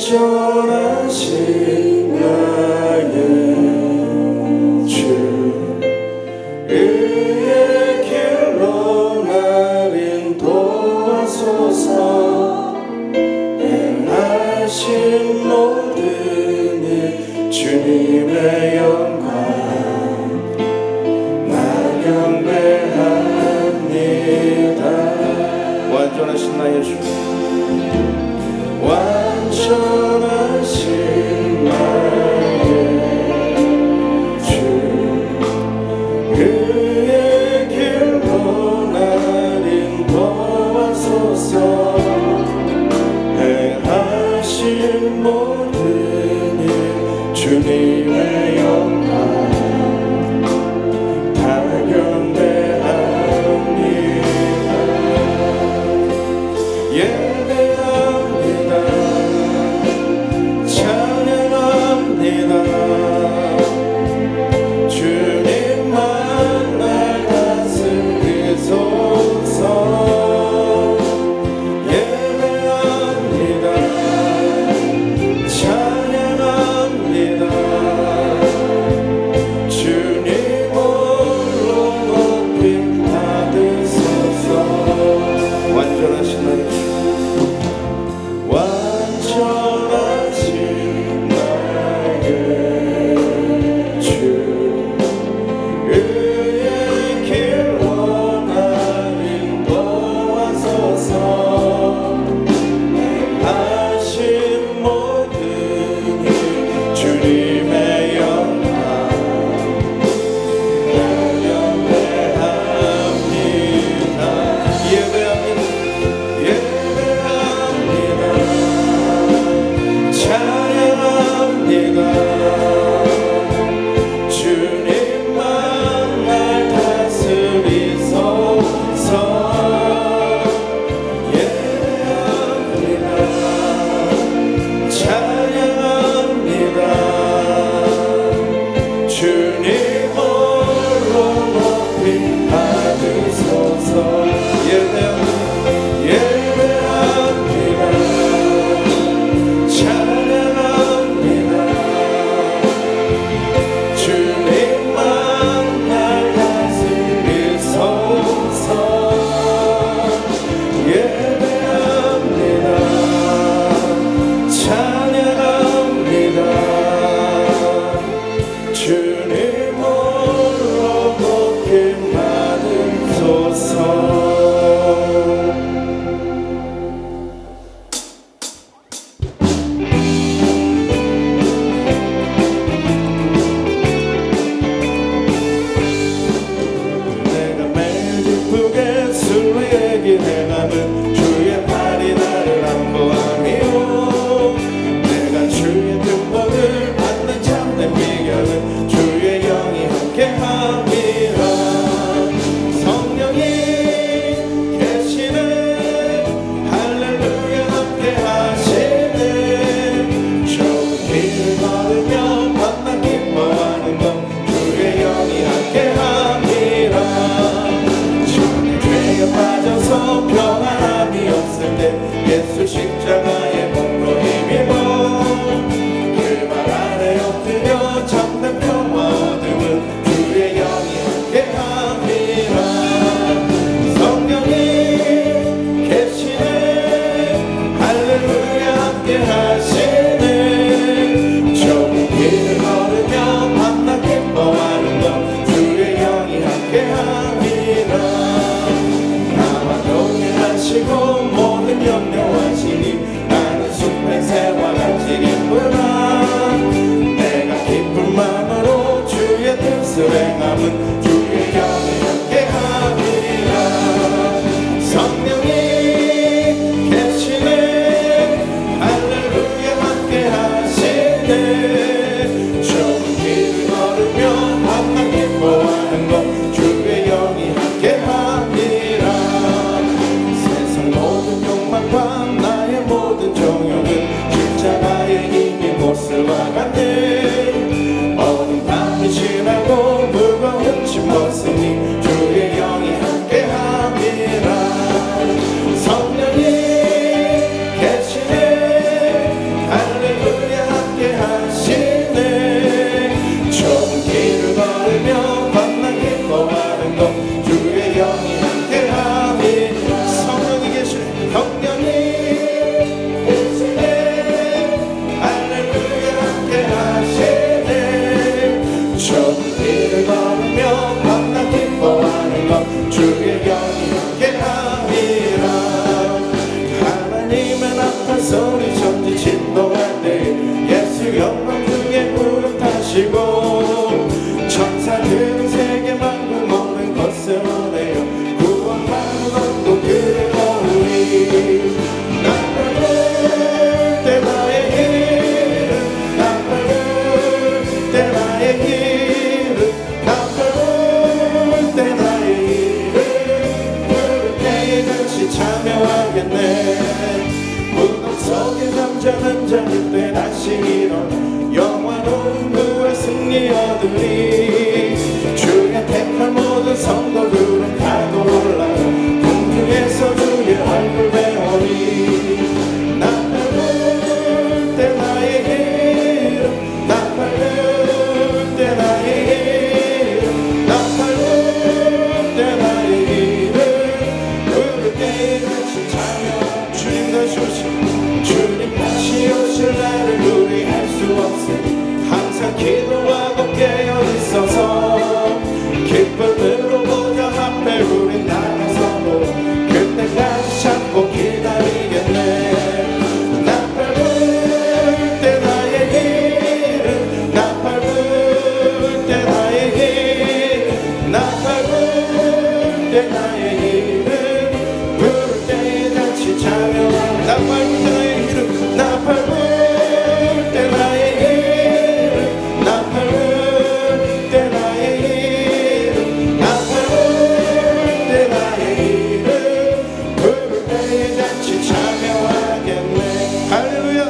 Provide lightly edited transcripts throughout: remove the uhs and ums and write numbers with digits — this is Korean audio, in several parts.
완전하신 나의 주 의의 길로 날 인도하소서. 행하신 모든 일 주님의 영광 나 경배합니다. 완전하신 나의 주 완전하신 나의 주 그의 길로 날 인도하소서. 행하신 모든 일 주님의 영광 다 경배합니다. 예배합니다. 찬양합니다. 주님만 날 다스리소서. 예배합니다. 찬양합니다. 주님 홀로 높임 받으소서. 완전하신 나의 주 완전하신 나의 주 의의 길로 날 인도하소서. 행하신 모든 일 주님의 영광 나 경배합니다. 예배합니다. 예배합니다. 찬양합니다. 주님만 날 다스리소서. 예배합니다. 찬양합니다. 주님 홀로 높임 받으소서. 예배합니다. 예배합니다. 찬양합니다. 주님만 날 다스리소서. 예배합니다. 찬양합니다. 주님 홀로 높임 받으소서. 내가 매일 기쁘게 술로 얘기해가면 주의 팔이 나를 안보하며 내가 주의 뜻법을 받는 참된 비결은 주의 영이 함께함이라. 성령이 계시네 할렐루야 함께하시네. 좁은 길을 걸으며 만나 기뻐하는 것 주의 영이 함께함이라. 죄에 빠져서 평안함이 없을 때 예수 십자가의 공로 힘입어 그 말 아래 엎드려 참된 평화 얻음은 주의 영이 함께함이라. 성령이 계시네 할렐루야 함께하시네. 좁은 길을 걸으며 만나 기뻐하는 것 주의 영이 함께함이라. 나와 동행하시고 모든 염려하시니 나는 숲의 새와 같이 기쁘라. 내가 기쁜 마음으로 주의 뜻을 행함은 주의 영이 함께함이라. 성령이 계시네 할렐루야 함께하시네. 좁은 길을 걸으며 만나 기뻐하는 것 주의 영이 함께함이라. 세상 모든 욕망과 나의 모든 정욕은 십자가의 힘이 못쓸와 같네. 어둠 밤이 지나고 무거운 짐 벗으니 주의 영이 함께함이라. 성령이 계시네 할렐루야 하나님의 나팔 소리 천지 진동할 때 예수 영광 중에 무릎 타시고 천사들은 세계 만국 모든 것을 원해요 구원하는 것도 그의 머리 나팔 불 때 나의 이름 나팔 불 때 나의 이름 나팔 불 때 나의 이름 부를 때에 같이 참여하겠네 무덤 속에 잠자는 자들 때 다시 일어나 영화로운 그의 승리 얻으리 주의 택한 모든 성도들은 가고 올라 공중에서 주의 얼굴 배우리 나팔 불 때 나의 이름 나팔 불 때 나의 이름 나팔 불 때 나의 이름 부를 때에 같이 참여 주님 다시 오실 주님 다시 오실 날을 우리 알 수 없으니 항상 기도하고 깨어있어서 기쁨으로 보좌 앞에 우린 나가서도 그때까지 참고 기다리겠네 나팔 불 때 나의 이름 나팔 불 때 나의 이름 나팔 불 때 나의 이름 부를 때에 같이 참여 나팔 불 때 나의 이름 나팔 불 때 나의 이름 나팔 불 때 나의 이름 나팔 불 때 나의 이름 부를 때에 같이 참여하겠네 할렐루야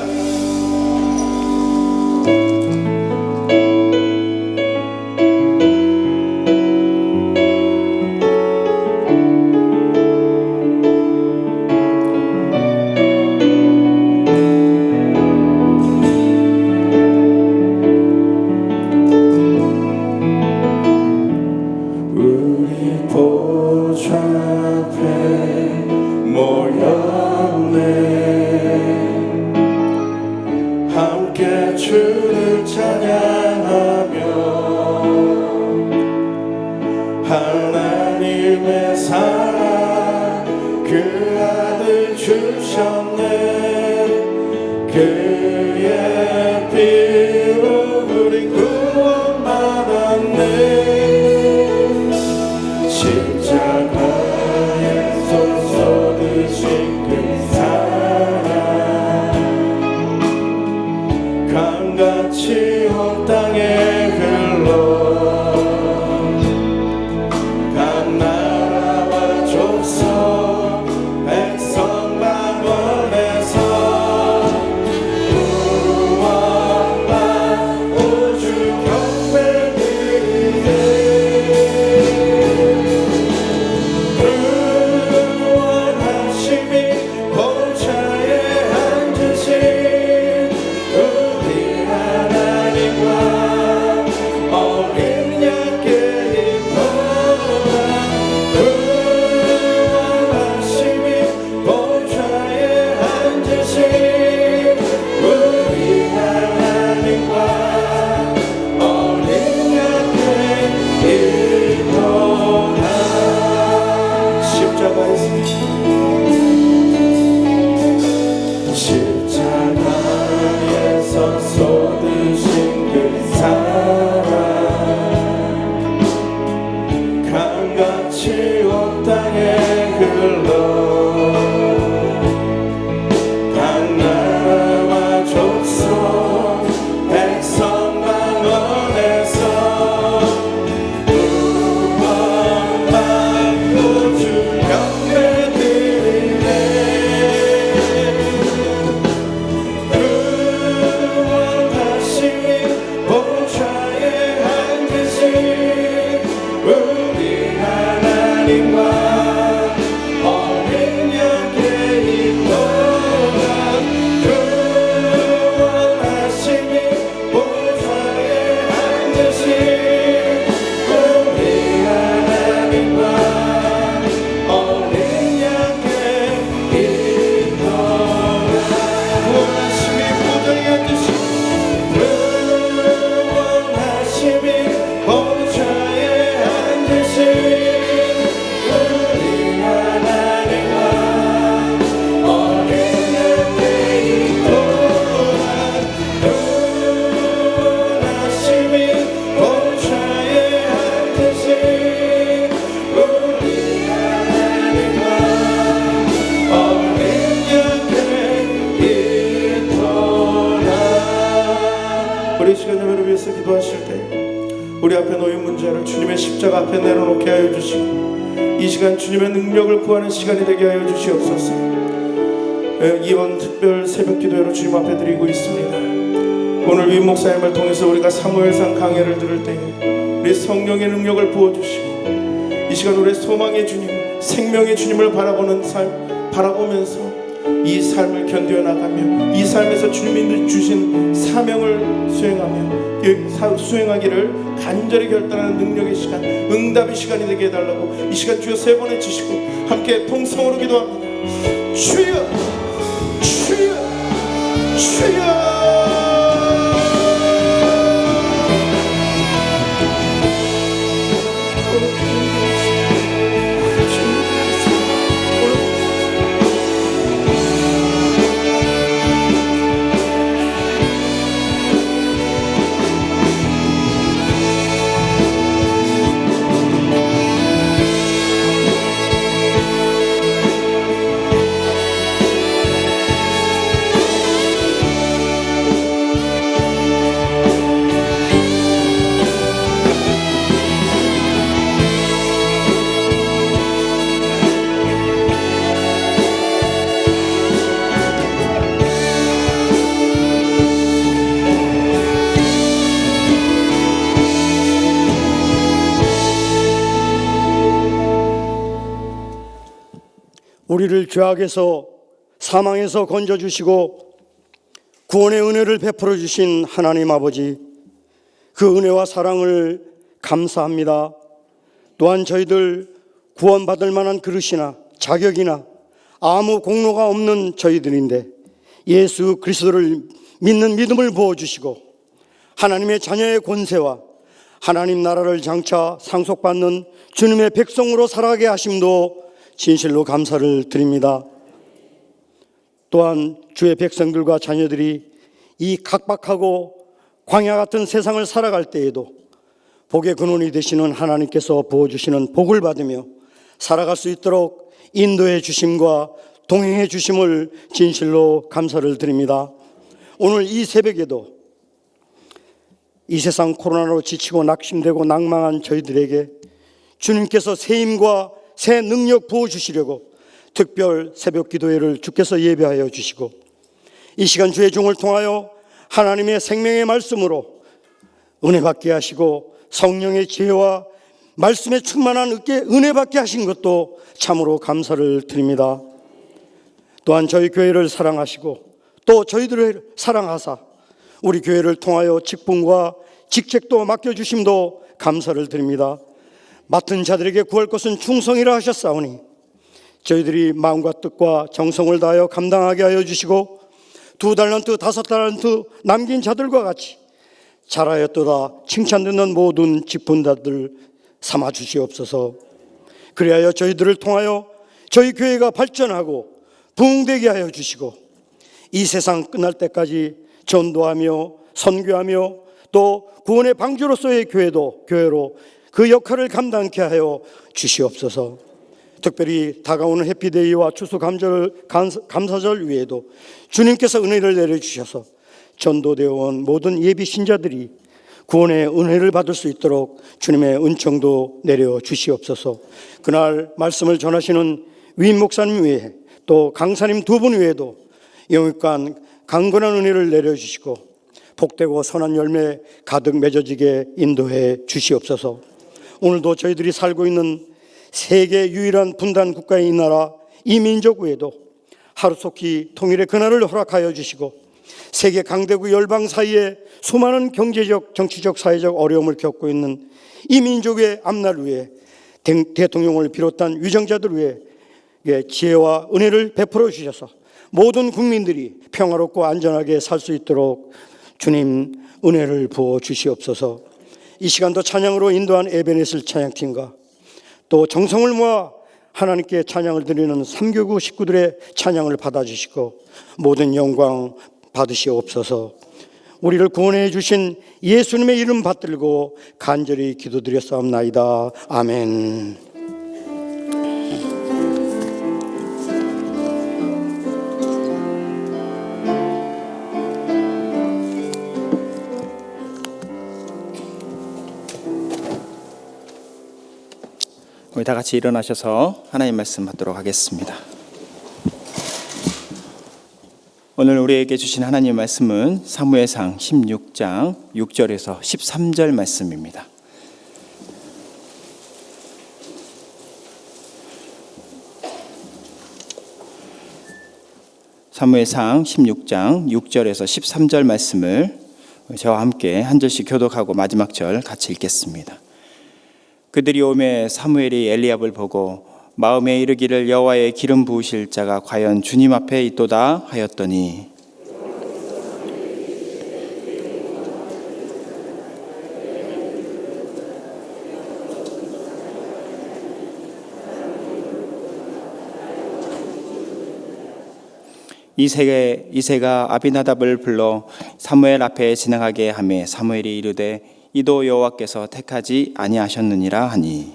우리 보좌 앞에 모였네 함께 주를 찬양하며 하나님의 사랑 그 아들 주셨네 그의 피로 우리 구원받았네 십자가에서 쏟으신 그 사랑 강같이 온 땅에 흘러 각 나라와 족속 백성 만원에서 기도하실 때 우리 앞에 놓인 문제를 주님의 십자가 앞에 내려놓게 하여 주시고 이 시간 주님의 능력을 구하는 시간이 되게 하여 주시옵소서. 이번 특별 새벽 기도회로 주님 앞에 드리고 있습니다. 오늘 위 목사님을 통해서 우리가 사무엘상 강해를 들을 때에 우리 성령의 능력을 부어주시고 이 시간 우리의 소망의 주님, 생명의 주님을 바라보는 삶, 바라보면서 이 삶을 견뎌 나가며 이 삶에서 주님이 주신 사명을 수행하기를 간절히 결단하는 능력의 시간, 응답의 시간이 되게 해달라고 이 시간 주여 세 번 해주시고 함께 통성으로 기도합니다. 주여, 주여, 주여. 우리를 죄악에서 사망에서 건져주시고 구원의 은혜를 베풀어 주신 하나님 아버지, 그 은혜와 사랑을 감사합니다. 또한 저희들 구원받을 만한 그릇이나 자격이나 아무 공로가 없는 저희들인데 예수 그리스도를 믿는 믿음을 부어주시고 하나님의 자녀의 권세와 하나님 나라를 장차 상속받는 주님의 백성으로 살아가게 하심도 진실로 감사를 드립니다. 또한 주의 백성들과 자녀들이 이 각박하고 광야 같은 세상을 살아갈 때에도 복의 근원이 되시는 하나님께서 부어주시는 복을 받으며 살아갈 수 있도록 인도해 주심과 동행해 주심을 진실로 감사를 드립니다. 오늘 이 새벽에도 이 세상 코로나로 지치고 낙심되고 낭망한 저희들에게 주님께서 새 힘과 새 능력 부어주시려고 특별 새벽 기도회를 주께서 예배하여 주시고 이 시간 주의 종을 통하여 하나님의 생명의 말씀으로 은혜 받게 하시고 성령의 지혜와 말씀에 충만한 은혜 받게 하신 것도 참으로 감사를 드립니다. 또한 저희 교회를 사랑하시고 또 저희들을 사랑하사 우리 교회를 통하여 직분과 직책도 맡겨주심도 감사를 드립니다. 맡은 자들에게 구할 것은 충성이라 하셨사오니 저희들이 마음과 뜻과 정성을 다하여 감당하게 하여 주시고 2달란트 5달란트 남긴 자들과 같이 잘하였도다 칭찬 듣는 모든 직분자들 삼아 주시옵소서. 그리하여 저희들을 통하여 저희 교회가 발전하고 부흥되게 하여 주시고 이 세상 끝날 때까지 전도하며 선교하며 또 구원의 방주로서의 교회로 그 역할을 감당케 하여 주시옵소서. 특별히 다가오는 해피데이와 추수감사절 위에도 주님께서 은혜를 내려주셔서 전도되어 온 모든 예비 신자들이 구원의 은혜를 받을 수 있도록 주님의 은총도 내려주시옵소서. 그날 말씀을 전하시는 위임 목사님 외에 또 강사님 2분 외에도 영육간 강건한 은혜를 내려주시고 복되고 선한 열매 가득 맺어지게 인도해 주시옵소서. 오늘도 저희들이 살고 있는 세계 유일한 분단 국가인 이 나라 이 민족 외에도 하루속히 통일의 그날을 허락하여 주시고 세계 강대국 열방 사이에 수많은 경제적, 정치적, 사회적 어려움을 겪고 있는 이 민족의 앞날 위에 대통령을 비롯한 위정자들 위에 지혜와 은혜를 베풀어 주셔서 모든 국민들이 평화롭고 안전하게 살 수 있도록 주님 은혜를 부어 주시옵소서. 이 시간도 찬양으로 인도한 에베네셀 찬양팀과 또 정성을 모아 하나님께 찬양을 드리는 3교구 식구들의 찬양을 받아주시고 모든 영광 받으시옵소서. 우리를 구원해 주신 예수님의 이름 받들고 간절히 기도드렸사옵나이다. 아멘. 우리 다 같이 일어나셔서 하나님 말씀 받도록 하겠습니다. 오늘 우리에게 주신 하나님 말씀은 사무엘상 16장 6절에서 13절 말씀입니다. 사무엘상 16장 6절에서 13절 말씀을 저와 함께 한 절씩 교독하고 마지막 절 같이 읽겠습니다. 그들이 오매 사무엘이 엘리압을 보고 마음에 이르기를 여호와의 기름 부으실 자가 과연 주님 앞에 있도다 하였더니 이새가 아비나답을 불러 사무엘 앞에 지나가게 하매 사무엘이 이르되 이도 여호와께서 택하지 아니하셨느니라 하니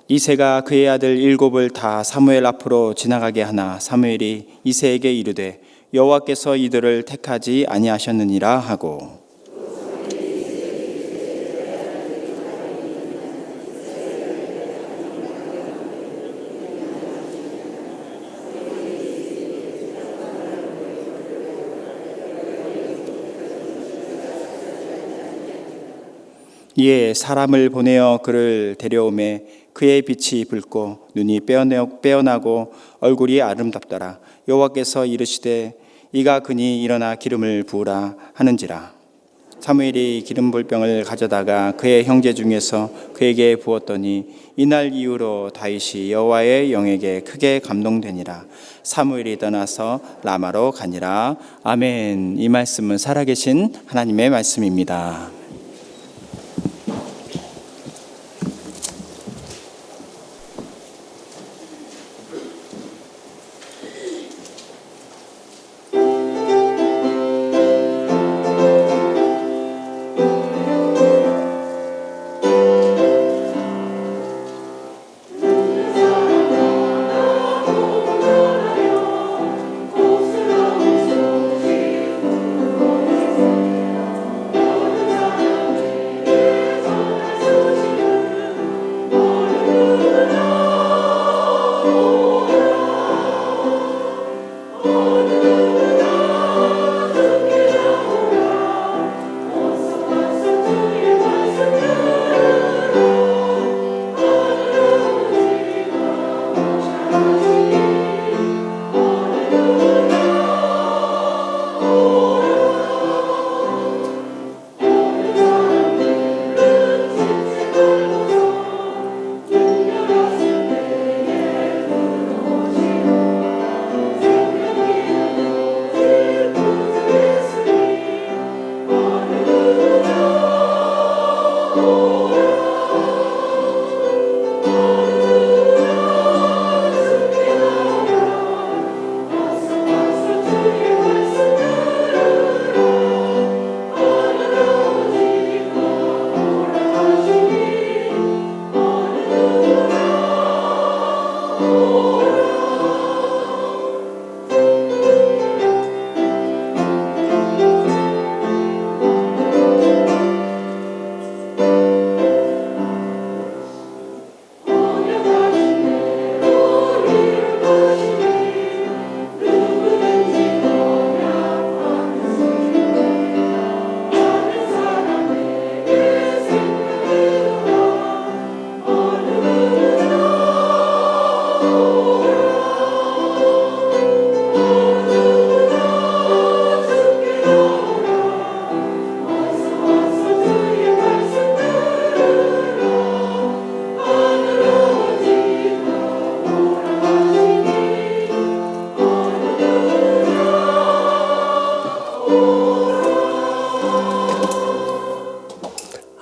이새가 그의 아들 7을 다 사무엘 앞으로 지나가게 하나 사무엘이 이새에게 이르되 여호와께서 이들을 택하지 아니하셨느니라 하고 이에 사람을 보내어 그를 데려오매 그의 빛이 붉고 눈이 빼어나고 얼굴이 아름답더라. 여호와께서 이르시되 이가 그니 일어나 기름을 부으라 하는지라. 사무엘이 기름 부을 병을 가져다가 그의 형제 중에서 그에게 부었더니 이날 이후로 다윗이 여호와의 영에게 크게 감동되니라. 사무엘이 떠나서 라마로 가니라. 아멘. 이 말씀은 살아계신 하나님의 말씀입니다.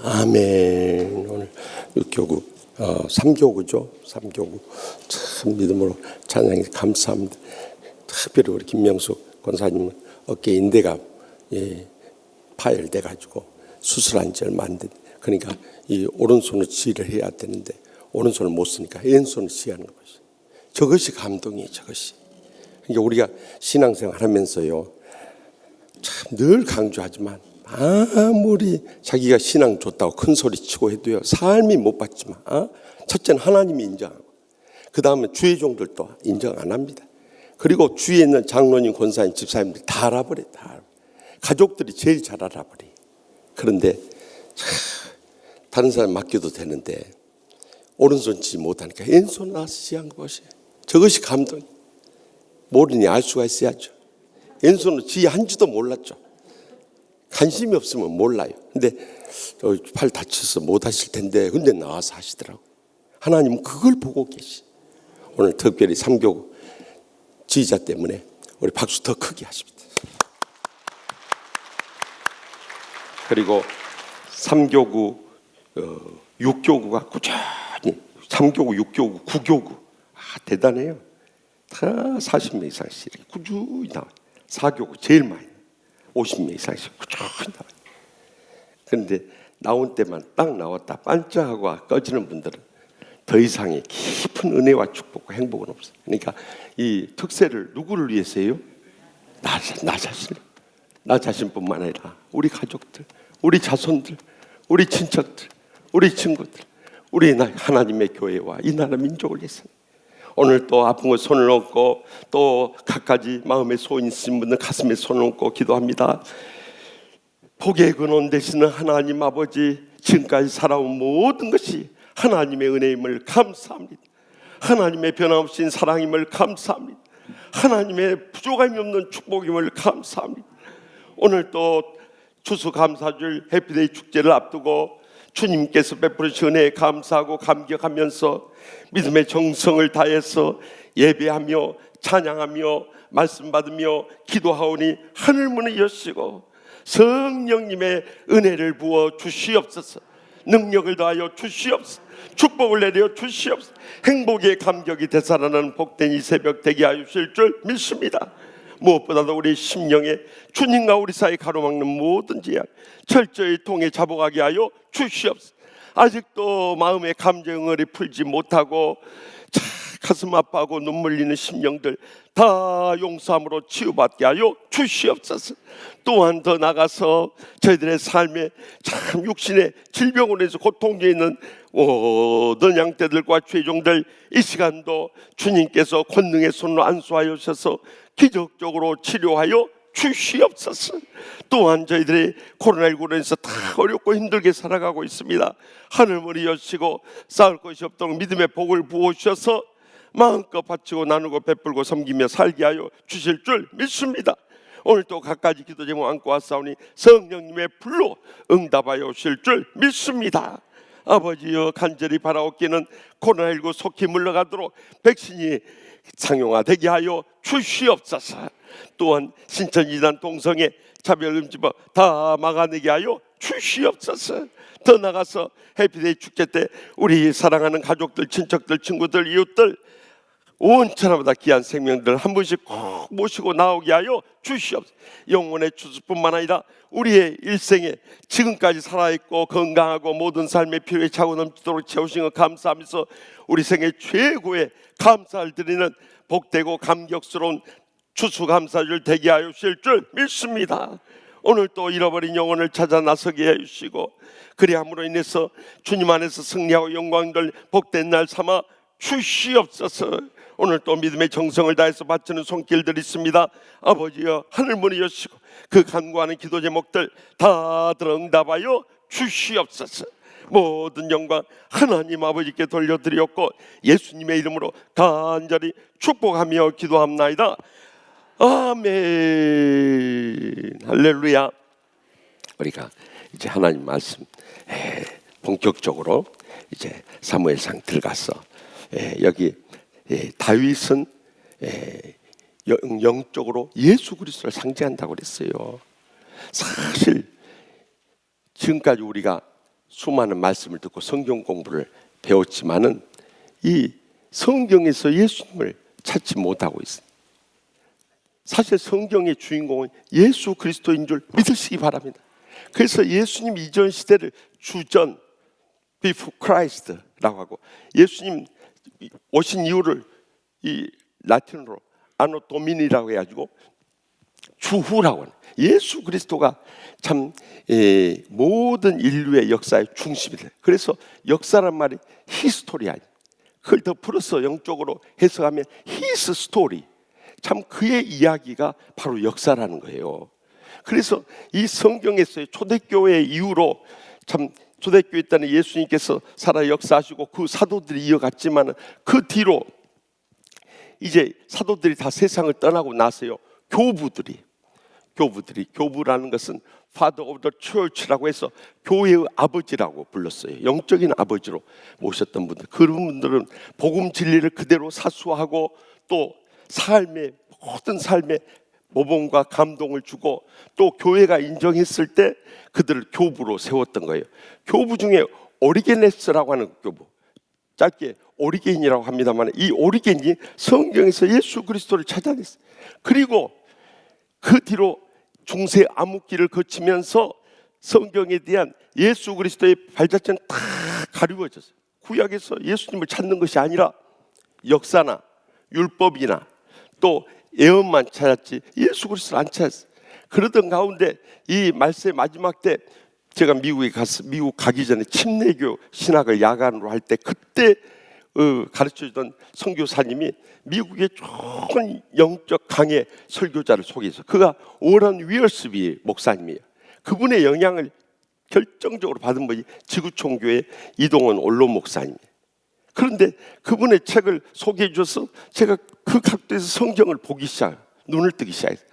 아멘. 오늘 육교구 3교구죠. 3교구 참 믿음으로 찬양해 감사합니다. 특별히 우리 김명수 권사님은 어깨 인대가 파열돼 가지고 수술한 지 얼마 안 됐. 그러니까 이 오른손을 지휘를 해야 되는데 오른손을 못 쓰니까 왼손을 지휘하는 것이 저것이 감동이에요. 저것이. 그러니까 우리가 신앙생활 하면서요 참 늘 강조하지만 아무리 자기가 신앙 좋다고 큰 소리 치고 해도요, 삶이 못 받지만, 첫째는 하나님이 인정하고, 그 다음에 주의 종들도 인정 안 합니다. 그리고 주위에 있는 장로님, 권사님, 집사님들 다 알아버려요. 다 알아버려요. 가족들이 제일 잘 알아버려요. 그런데 다른 사람 맡겨도 되는데 오른손 치지 못하니까 왼손 나서 시한 것이, 저것이 감동. 모르니 알 수가 있어야죠. 왼손으로 지 한지도 몰랐죠. 관심이 없으면 몰라요. 근데 팔 다쳐서 못 하실 텐데, 근데 나와서 하시더라고. 하나님은 그걸 보고 계시. 오늘 특별히 삼교구 지휘자 때문에 우리 박수 더 크게 하십니다. 그리고 3교구 6교구가 꾸준히 3교구 6교구 9교구 대단해요. 다 40명 이상씩 이렇게 꾸준히 나와요. 4교구 제일 많이 50명 이상씩 꾸준히 나와요. 그런데 나온 때만 딱 나왔다 반짝하고 꺼지는 분들은 더 이상의 깊은 은혜와 축복과 행복은 없어요. 그러니까 이 특세를 누구를 위해서 해요? 나 자신뿐만 아니라 우리 가족들, 우리 자손들, 우리 친척들, 우리 친구들, 우리 하나님의 교회와 이 나라 민족을 위해서. 오늘 또 아픈 거 손을 얹고, 또 갖가지 마음에 소인 있으신 분들 가슴에 손을 얹고 기도합니다. 복의 근원 되시는 하나님 아버지, 지금까지 살아온 모든 것이 하나님의 은혜임을 감사합니다. 하나님의 변함없인 사랑임을 감사합니다. 하나님의 부족함이 없는 축복임을 감사합니다. 오늘 또 추수감사절 해피데이 축제를 앞두고 주님께서 베푸신 은혜에 감사하고 감격하면서 믿음의 정성을 다해서 예배하며 찬양하며 말씀 받으며 기도하오니 하늘문을 여시고 성령님의 은혜를 부어 주시옵소서. 능력을 더하여 주시옵소서. 축복을 내려 주시옵소서. 행복의 감격이 되살아나는 복된 이 새벽 되게 하여 주실 줄 믿습니다. 무엇보다도 우리 심령에 주님과 우리 사이 가로막는 모든 제약 철저히 통해 잡아가게 하여 주시옵소서. 아직도 마음의 감정을 풀지 못하고 가슴 아파하고 눈물 흘리는 심령들 다 용서함으로 치유받게 하여 주시옵소서. 또한 더 나가서 저희들의 삶에 참 육신의 질병으로 인해서 고통 중에 있는 모든 양떼들과 죄종들 이 시간도 주님께서 권능의 손으로 안수하여 주셔서 기적적으로 치료하여 주시옵소서. 또한 저희들이 코로나19로 인해서 다 어렵고 힘들게 살아가고 있습니다. 하늘문이 여시고 쌓을 것이 없도록 믿음의 복을 부어주셔서 마음껏 바치고 나누고 베풀고 섬기며 살게 하여 주실 줄 믿습니다. 오늘 또 갖가지 기도 제목 안고 왔사오니 성령님의 불로 응답하여 주실 줄 믿습니다. 아버지여, 간절히 바라옵기는 코로나19 속히 물러가도록 백신이 상용화되게 하여 주시옵소서. 또한 신천지단 동성애 차별금지법 다 막아내게 하여 주시옵소서. 더 나가서 해피데이 축제 때 우리 사랑하는 가족들, 친척들, 친구들, 이웃들 온 천하보다 귀한 생명들 한 분씩 꼭 모시고 나오게 하여 주시옵소서. 영혼의 추수뿐만 아니라 우리의 일생에 지금까지 살아있고 건강하고 모든 삶의 필요에 차고 넘치도록 채우신 것 감사하면서 우리 생애 최고의 감사를 드리는 복되고 감격스러운 추수감사절 되게 하여 주실 줄 믿습니다. 오늘 또 잃어버린 영혼을 찾아 나서게 해주시고 그리함으로 인해서 주님 안에서 승리하고 영광들 복된 날 삼아 주시옵소서. 오늘 또 믿음의 정성을 다해서 바치는 손길들이 있습니다. 아버지여, 하늘문이 여시고 그 간구하는 기도 제목들 다 들어 응답하여 주시옵소서. 모든 영광 하나님 아버지께 돌려드렸고 예수님의 이름으로 간절히 축복하며 기도합나이다. 아멘. 할렐루야. 우리가 이제 하나님 말씀 본격적으로 이제 사무엘상 들어가서 여기 다윗은 영적으로 예수 그리스도를 상징한다고 그랬어요. 사실 지금까지 우리가 수많은 말씀을 듣고 성경 공부를 배웠지만은 이 성경에서 예수님을 찾지 못하고 있어요. 사실 성경의 주인공은 예수 그리스도인 줄 믿으시기 바랍니다. 그래서 예수님 이전 시대를 주전 before Christ라고 하고 예수님 오신 이유를 이 라틴어로 아노 도미니라고 해가지고 주후라고 하는 예수 그리스도가 참 모든 인류의 역사의 중심이다. 그래서 역사란 말이 히스토리 아니. 그걸 더 풀어서 영적으로 해석하면 히스 스토리. 참 그의 이야기가 바로 역사라는 거예요. 그래서 이 성경에서의 초대교회 이후로 참 초대교회 때는 예수님께서 살아 역사하시고 그 사도들이 이어갔지만 그 뒤로 이제 사도들이 다 세상을 떠나고 나서요, 교부라는 것은 Father of the Church라고 해서 교회의 아버지라고 불렀어요. 영적인 아버지로 모셨던 분들. 그런 분들은 복음 진리를 그대로 사수하고 또 모든 삶에 모범과 감동을 주고 또 교회가 인정했을 때 그들을 교부로 세웠던 거예요. 교부 중에 오리게네스라고 하는 교부, 짧게 오리겐이라고 합니다만, 이 오리겐이 성경에서 예수 그리스도를 찾아냈어요. 그리고 그 뒤로 중세 암흑기를 거치면서 성경에 대한 예수 그리스도의 발자취는 다 가리워졌어요. 구약에서 예수님을 찾는 것이 아니라 역사나 율법이나 또 예언만 찾았지 예수 그리스도를 안 찾았어요. 그러던 가운데 이 말세의 마지막 때 제가 미국 가기 전에 침례교 신학을 야간으로 할 때 그때 가르쳐주던 선교사님이 미국의 좋은 영적 강의 설교자를 소개해서 그가 오런 위얼스비 목사님이에요. 그분의 영향을 결정적으로 받은 분이 지구촌교회 이동원 원로 목사님이에요. 그런데 그분의 책을 소개해 줘서 제가 그 각도에서 성경을 보기 시작해요. 눈을 뜨기 시작했어요.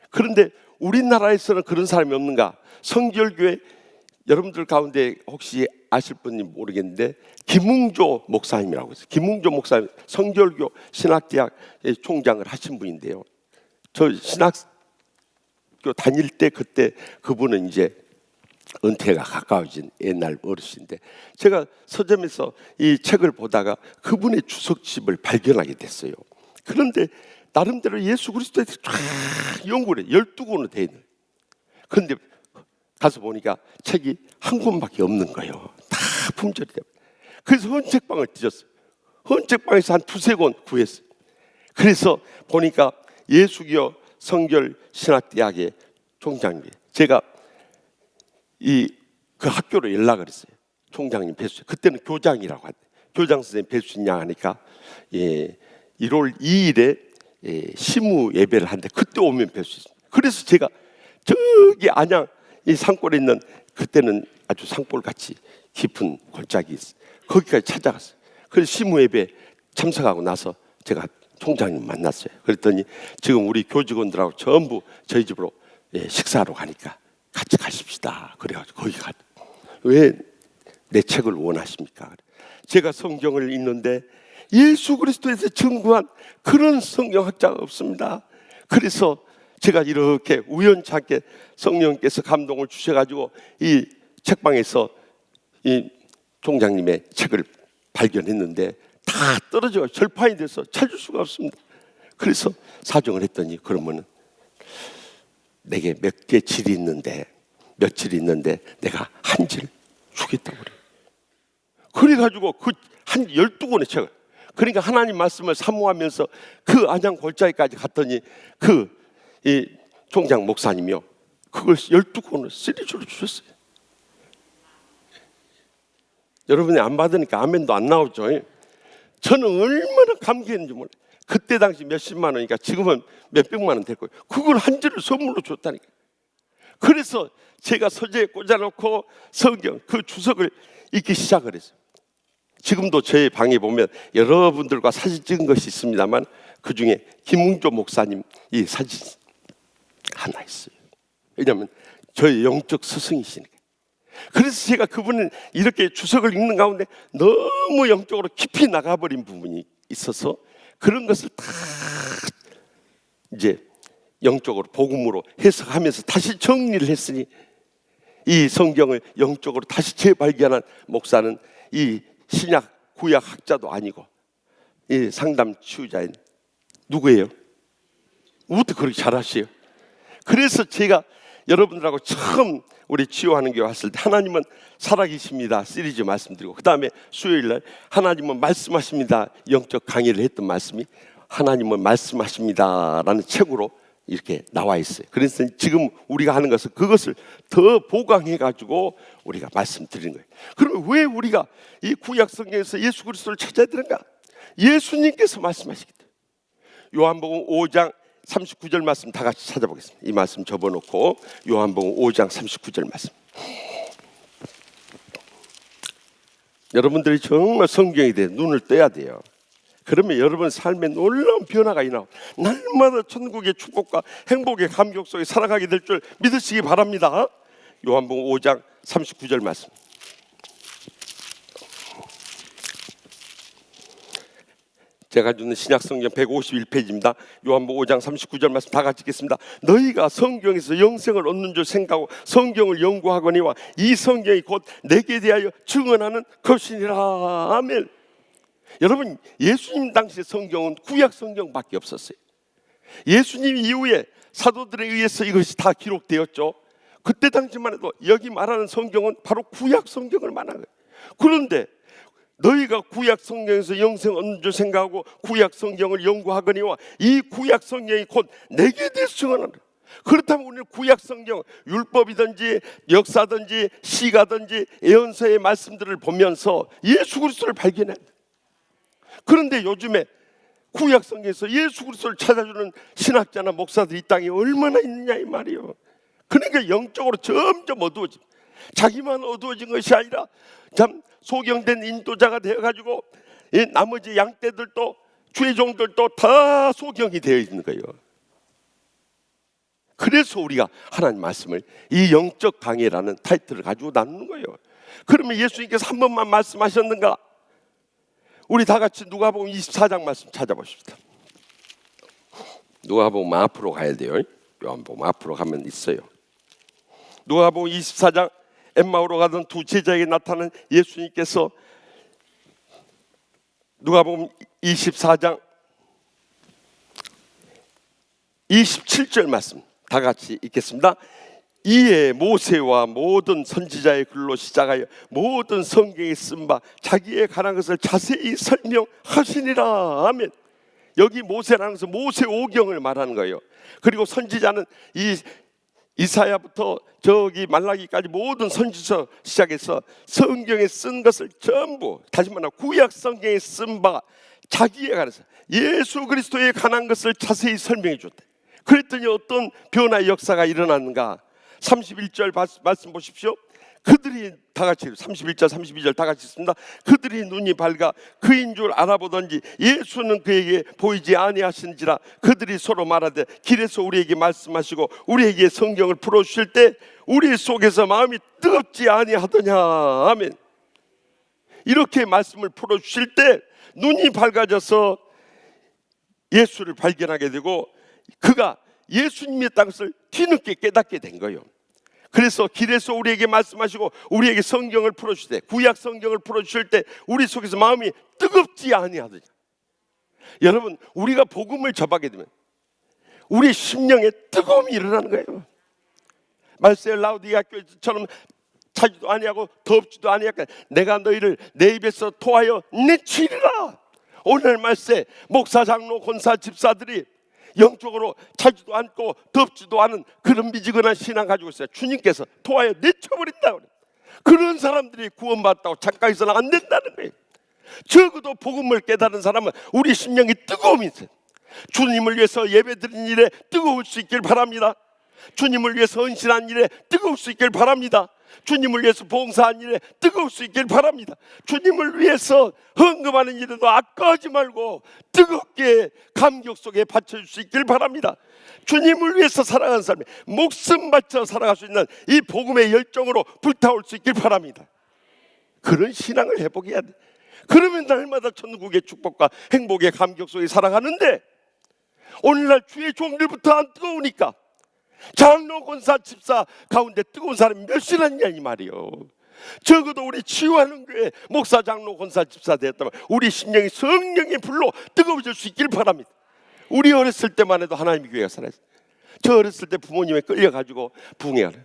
그런데 우리나라에서는 그런 사람이 없는가? 성결교회 여러분들 가운데 혹시 아실 분이 모르겠는데 김웅조 목사님이라고 있어요. 김웅조 목사님 성결교 신학대학의 총장을 하신 분인데요. 저 신학교 다닐 때 그때 그분은 이제 은퇴가 가까워진 옛날 어르신인데 제가 서점에서 이 책을 보다가 그분의 주석집을 발견하게 됐어요. 그런데 나름대로 예수 그리스도에 대해서 쫙 연구를 해요. 12권으로 되어 있는. 그런데 가서 보니까 책이 한 권밖에 없는 거예요. 다 품절이 돼요. 그래서 헌책방을 뒤졌어요. 헌책방에서 한 2-3권 구했어요. 그래서 보니까 예수교 성결 신학대학의 총장님, 제가 그 학교로 연락을 했어요. 총장님 뵐 수, 그때는 교장이라고 하는데 교장 선생님 뵐 수 있냐 하니까 1월 2일에 시무 예배를 하는데 그때 오면 뵐 수 있습니다. 그래서 제가 저기 안양 이 산골에 있는 그때는 아주 산골같이 깊은 골짜기 있어요. 거기까지 찾아갔어요. 그래서 시무 예배 참석하고 나서 제가 총장님 만났어요. 그랬더니 지금 우리 교직원들하고 전부 저희 집으로 식사하러 가니까 같이 가십시다. 그래가지고 거기 가. 왜 내 책을 원하십니까? 제가 성경을 읽는데 예수 그리스도에서 증거한 그런 성경학자가 없습니다. 그래서 제가 이렇게 우연찮게 성령께서 감동을 주셔가지고 이 책방에서 이 총장님의 책을 발견했는데 다 떨어져 절판이 돼서 찾을 수가 없습니다. 그래서 사정을 했더니 그러면은 내게 몇 개 질이 있는데 며칠 있는데 내가 한 질 주겠다고 그래요. 그래가지고 그 한 12권의 책을, 그러니까 하나님 말씀을 사모하면서 그 안양 골짜기까지 갔더니 이 총장 목사님이요 그걸 12권을 시리즈로 주셨어요. 여러분이 안 받으니까 아멘도 안 나오죠. 저는 얼마나 감기했는지 몰라요. 그때 당시 몇십만 원이니까 지금은 몇백만 원 될 거예요. 그걸 한 줄을 선물로 줬다니까. 그래서 제가 서재에 꽂아놓고 성경 그 주석을 읽기 시작을 했어요. 지금도 저의 방에 보면 여러분들과 사진 찍은 것이 있습니다만 그 중에 김웅조 목사님 이 사진 하나 있어요. 왜냐하면 저의 영적 스승이시니까. 그래서 제가 그분은 이렇게 주석을 읽는 가운데 너무 영적으로 깊이 나가버린 부분이 있어서 그런 것을 다 이제 영적으로 복음으로 해석하면서 다시 정리를 했으니 이 성경을 영적으로 다시 재발견한 목사는 이 신약 구약 학자도 아니고 이 상담 치유자인 누구예요? 어떻게 그렇게 잘하세요? 그래서 제가 여러분들하고 처음 우리 치유하는 교회 왔을 때 하나님은 살아계십니다 시리즈 말씀드리고 그 다음에 수요일날 하나님은 말씀하십니다 영적 강의를 했던 말씀이 하나님은 말씀하십니다 라는 책으로 이렇게 나와 있어요. 그래서 지금 우리가 하는 것은 그것을 더 보강해 가지고 우리가 말씀드리는 거예요. 그러면 왜 우리가 이 구약 성경에서 예수 그리스도를 찾아야 되는가? 예수님께서 말씀하시기 때문에. 요한복음 5장 39절 말씀 다 같이 찾아보겠습니다. 이 말씀 접어놓고 요한복음 5장 39절 말씀. 여러분들이 정말 성경에 대해 눈을 떼야 돼요. 그러면 여러분 삶에 놀라운 변화가 일어나고 날마다 천국의 축복과 행복의 감격 속에 살아가게 될 줄 믿으시기 바랍니다. 요한복음 5장 39절 말씀. 제가 주는 신약성경 151페이지입니다. 요한복음 5장 39절 말씀 다 같이 읽겠습니다. 너희가 성경에서 영생을 얻는 줄 생각하고 성경을 연구하거니와 이 성경이 곧 내게 대하여 증언하는 것이니라. 아멘. 여러분, 예수님 당시 성경은 구약 성경밖에 없었어요. 예수님 이후에 사도들에 의해서 이것이 다 기록되었죠. 그때 당시만 해도 여기 말하는 성경은 바로 구약 성경을 말하는 거예요. 그런데 너희가 구약 성경에서 영생 얻는 줄 생각하고 구약 성경을 연구하거니와 이 구약 성경이 곧 내게 대해서 증언하는 거예요. 그렇다면 우리는 구약 성경, 율법이든지 역사든지 시가든지 예언서의 말씀들을 보면서 예수 그리스도를 발견해야 돼요. 그런데 요즘에 구약 성경에서 예수 그리스도를 찾아주는 신학자나 목사들이 이 땅에 얼마나 있느냐 이 말이에요. 그러니까 영적으로 점점 어두워집니다. 자기만 어두워진 것이 아니라 참 소경된 인도자가 되어가지고 이 나머지 양떼들도 죄종들도 다 소경이 되어 있는 거예요. 그래서 우리가 하나님 말씀을 이 영적 강해라는 타이틀을 가지고 나누는 거예요. 그러면 예수님께서 한 번만 말씀하셨는가? 우리 다 같이 누가복음 24장 말씀 찾아보십시다. 누가복음 앞으로 가야 돼요. 요한복음 앞으로 가면 있어요. 누가복음 24장 엠마오로 가던 두 제자에게 나타난 예수님께서 누가복음 24장 27절 말씀 다 같이 읽겠습니다. 이에 모세와 모든 선지자의 글로 시작하여 모든 성경에 쓴 바 자기에 관한 것을 자세히 설명하시니라. 아멘. 여기 모세라는 것은 모세 오경을 말하는 거예요. 그리고 선지자는 이 이사야부터 저기 말라기까지 모든 선지서 시작해서 성경에 쓴 것을 전부, 다시 말하면 구약 성경에 쓴 바 자기에 관해서 예수 그리스도에 관한 것을 자세히 설명해 줬대. 그랬더니 어떤 변화의 역사가 일어났는가? 31절 말씀 보십시오. 그들이 다 같이 31절 32절 다 같이 있습니다. 그들이 눈이 밝아 그인 줄 알아보던지 예수는 그에게 보이지 아니하신지라. 그들이 서로 말하되 길에서 우리에게 말씀하시고 우리에게 성경을 풀어주실 때 우리 속에서 마음이 뜨겁지 아니하더냐. 아멘. 이렇게 말씀을 풀어주실 때 눈이 밝아져서 예수를 발견하게 되고 그가 예수님의 것을 뒤늦게 깨닫게 된 거예요. 그래서 길에서 우리에게 말씀하시고 우리에게 성경을 풀어주실 때, 구약 성경을 풀어주실 때 우리 속에서 마음이 뜨겁지 아니하더냐. 여러분, 우리가 복음을 접하게 되면 우리 심령에 뜨거움이 일어나는 거예요. 말세 라우디게아 교회처럼 차지도 아니하고 덥지도 아니하고 내가 너희를 내 입에서 토하여 내치리라. 오늘 말세 목사, 장로, 권사, 집사들이 영적으로 차지도 않고 덥지도 않은 그런 미지근한 신앙 가지고 있어요. 주님께서 토하여 내쳐버린다. 그런 사람들이 구원받았다고 착각해서는 안 된다는 거예요. 적어도 복음을 깨달은 사람은 우리 심령이 뜨거움이 있어요. 주님을 위해서 예배드린 일에 뜨거울 수 있길 바랍니다. 주님을 위해서 헌신한 일에 뜨거울 수 있길 바랍니다. 주님을 위해서 봉사한 일에 뜨거울 수 있길 바랍니다. 주님을 위해서 헌금하는 일에도 아까워하지 말고 뜨겁게 감격 속에 바쳐줄 수 있길 바랍니다. 주님을 위해서 살아가는 사람이 목숨 바쳐 살아갈 수 있는 이 복음의 열정으로 불타올 수 있길 바랍니다. 그런 신앙을 회복해야 돼. 그러면 날마다 천국의 축복과 행복의 감격 속에 살아가는데 오늘날 주의 종들부터 안 뜨거우니까 장로, 권사, 집사 가운데 뜨거운 사람이 몇이나 있냐 이 말이요. 적어도 우리 치유하는 교회 목사, 장로, 권사, 집사 되었다면 우리 심령이 성령의 불로 뜨거워질 수 있길 바랍니다. 우리 어렸을 때만 해도 하나님의 교회가 살아있어요. 저 어렸을 때 부모님에 끌려가지고 붕해하는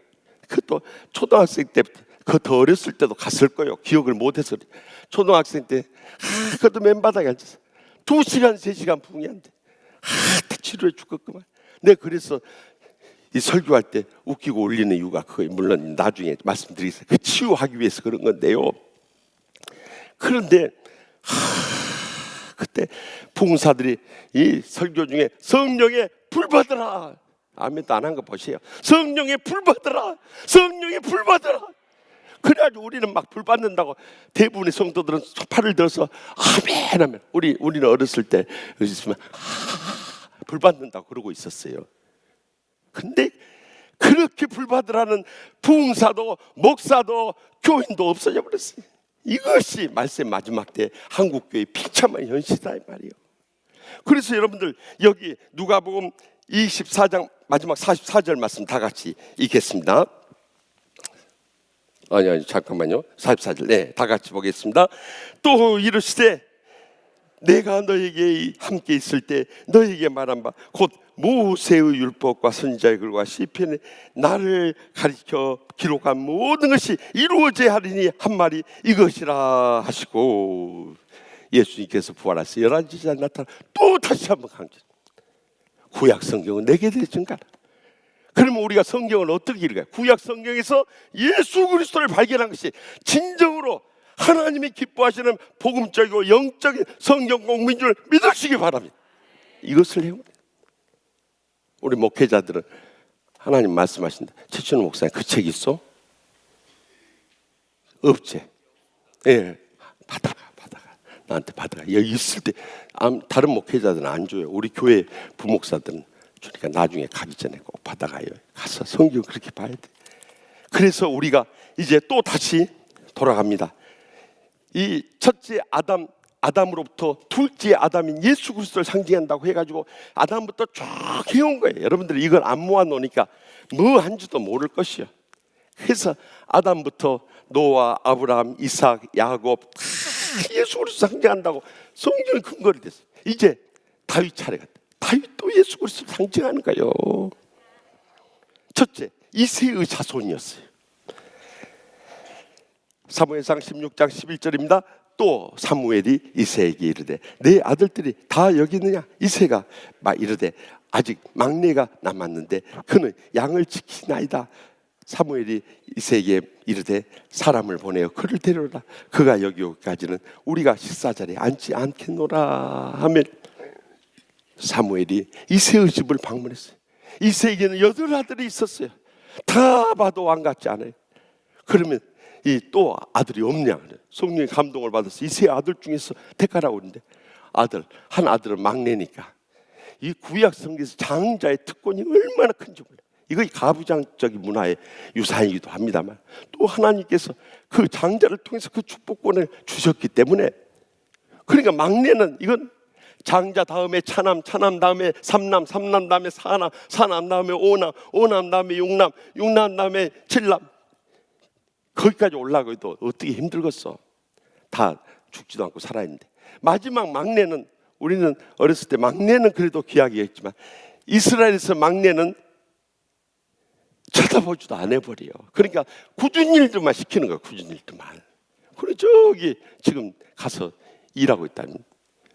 그것도 초등학생 때부터 더 어렸을 때도 갔을 거예요. 기억을 못해서. 초등학생 때 그것도 맨바닥에 앉아서 2시간 3시간 붕해한대. 다 치료해 죽었구만. 내가 그래서 이 설교할 때 웃기고 울리는 이유가 그거 물론 나중에 말씀드리겠습니다. 그 치유하기 위해서 그런 건데요. 그런데 그때 부흥사들이 이 설교 중에 성령의 불 받으라, 아멘도 안 한 거 보세요. 성령의 불 받으라, 성령의 불 받으라. 그래가지고 우리는 막 불 받는다고 대부분의 성도들은 팔을 들어서 아멘 하면 우리는 어렸을 때 있으면 불 받는다고 그러고 있었어요. 근데 그렇게 불 받으라는 부흥사도 목사도 교인도 없어져 버렸어요. 이것이 말세 마지막 때 한국교회의 비참한 현실이다 이 말이에요. 그래서 여러분들 여기 누가복음 24장 마지막 44절 말씀 다 같이 읽겠습니다. 아니 잠깐만요. 44절 네, 다 같이 보겠습니다. 또 이르시되 내가 너에게 함께 있을 때 너에게 말한 바 곧 모세의 율법과 선지자의 글과 시편에 나를 가리켜 기록한 모든 것이 이루어져야 하리니 한 말이 이것이라 하시고 예수님께서 부활하셔서 11제자 나타나 또 다시 한번 강조. 구약 성경은 내게 대해 증가라. 그러면 우리가 성경을 어떻게 읽어요? 구약 성경에서 예수 그리스도를 발견한 것이 진정으로 하나님이 기뻐하시는 복음적이고 영적인 성경 공부인 줄 믿으시기 바랍니다. 이것을 해요. 우리 목회자들은 하나님 말씀하신다. 최춘호 목사님 그 책 있어? 없지. 예, 받아가. 나한테 받아가. 여기 있을 때 다른 목회자들은 안 줘요. 우리 교회 부목사들은 주니까 나중에 가기 전에 꼭 받아가요. 가서 성경 그렇게 봐야 돼. 그래서 우리가 이제 또 다시 돌아갑니다. 이 첫째 아담으로부터 둘째 아담인 예수 그리스도를 상징한다고 해가지고 아담부터 쭉 해온 거예요. 여러분들이 이걸 안 모아놓으니까 뭐 한지도 모를 것이요. 그래서 아담부터 노아, 아브라함, 이삭, 야곱 다 예수 그리스도 상징한다고 성경이 근거리 됐어요. 이제 다윗 차례가 돼. 다윗도 예수 그리스도를 상징하는 거예요. 첫째, 이새의 자손이었어요. 사무엘상 16장 11절입니다. 또 사무엘이 이새에게 이르되 내 아들들이 다 여기 있느냐? 이새가 막 이르되 아직 막내가 남았는데 그는 양을 지키나이다. 사무엘이 이새에게 이르되 사람을 보내어 그를 데려오라. 그가 여기 오기까지는 우리가 식사자리에 앉지 않겠노라 하면 사무엘이 이새의 집을 방문했어요. 이새에게는 8 아들이 있었어요. 다 봐도 왕 같지 않아요. 그러면 이 또 아들이 없냐? 성령의 감동을 받아서 이세 아들 중에서 택하라고 그러는데 한 아들은 막내니까 이 구약 성경에서 장자의 특권이 얼마나 큰지 몰라요. 이거 가부장적인 문화의 유산이기도 합니다만 또 하나님께서 그 장자를 통해서 그 축복권을 주셨기 때문에 그러니까 막내는 이건 장자 다음에 차남, 차남 다음에 삼남, 삼남 다음에 사남, 사남 다음에 오남, 오남 다음에 육남, 육남 다음에 칠남 거기까지 올라가기도 어떻게 힘들겠어. 다 죽지도 않고 살아있는데 마지막 막내는 우리는 어렸을 때 막내는 그래도 귀하게 했지만 이스라엘에서 막내는 쳐다보지도 안 해버려. 그러니까 굳은 일들만 시키는 거야. 굳은 일들만. 그래 저기 지금 가서 일하고 있다는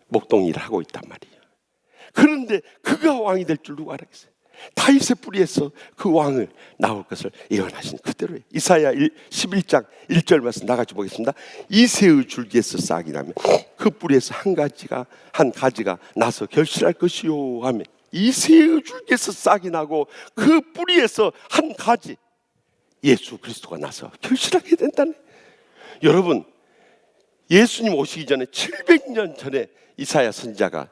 목동 일을 하고 있단 말이에요. 그런데 그가 왕이 될 줄 누가 알았겠어요. 다윗의 뿌리에서 그 왕을 나올 것을 예언하신 그대로예요. 이사야 11장 1절 말씀 나같이 보겠습니다. 이새의 줄기에서 싹이 나면 그 뿌리에서 한 가지가 나서 결실할 것이요 하면 이새의 줄기에서 싹이 나고 그 뿌리에서 한 가지 예수 그리스도가 나서 결실하게 된다네. 여러분 예수님 오시기 전에 700년 전에 이사야 선지자가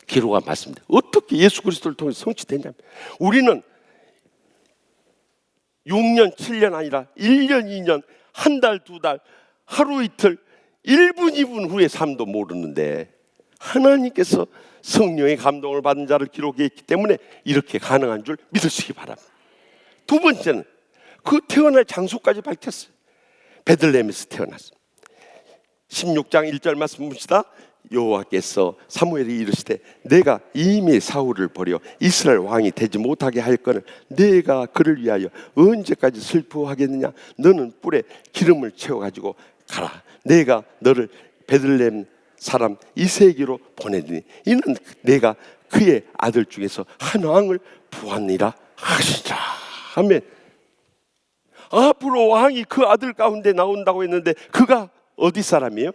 기록한 말씀입니다. 어떻게 예수 그리스도를 통해서 성취되냐면 우리는 6년 7년 아니라 1년 2년 한 달 두 달 하루 이틀 1분 2분 후의 삶도 모르는데 하나님께서 성령의 감동을 받은 자를 기록해 있기 때문에 이렇게 가능한 줄 믿으시기 바랍니다. 두 번째는 그 태어날 장소까지 밝혔어요. 베들레헴에서 태어났습니다. 16장 1절 말씀 봅시다. 여호와께서 사무엘이 이르시되 내가 이미 사울을 버려 이스라엘 왕이 되지 못하게 할 거는 내가 그를 위하여 언제까지 슬퍼하겠느냐. 너는 뿔에 기름을 채워가지고 가라. 내가 너를 베들레헴 사람 이세에게로 보내더니 이는 내가 그의 아들 중에서 한 왕을 부하니라 하시자. 아멘. 앞으로 왕이 그 아들 가운데 나온다고 했는데 그가 어디 사람이에요?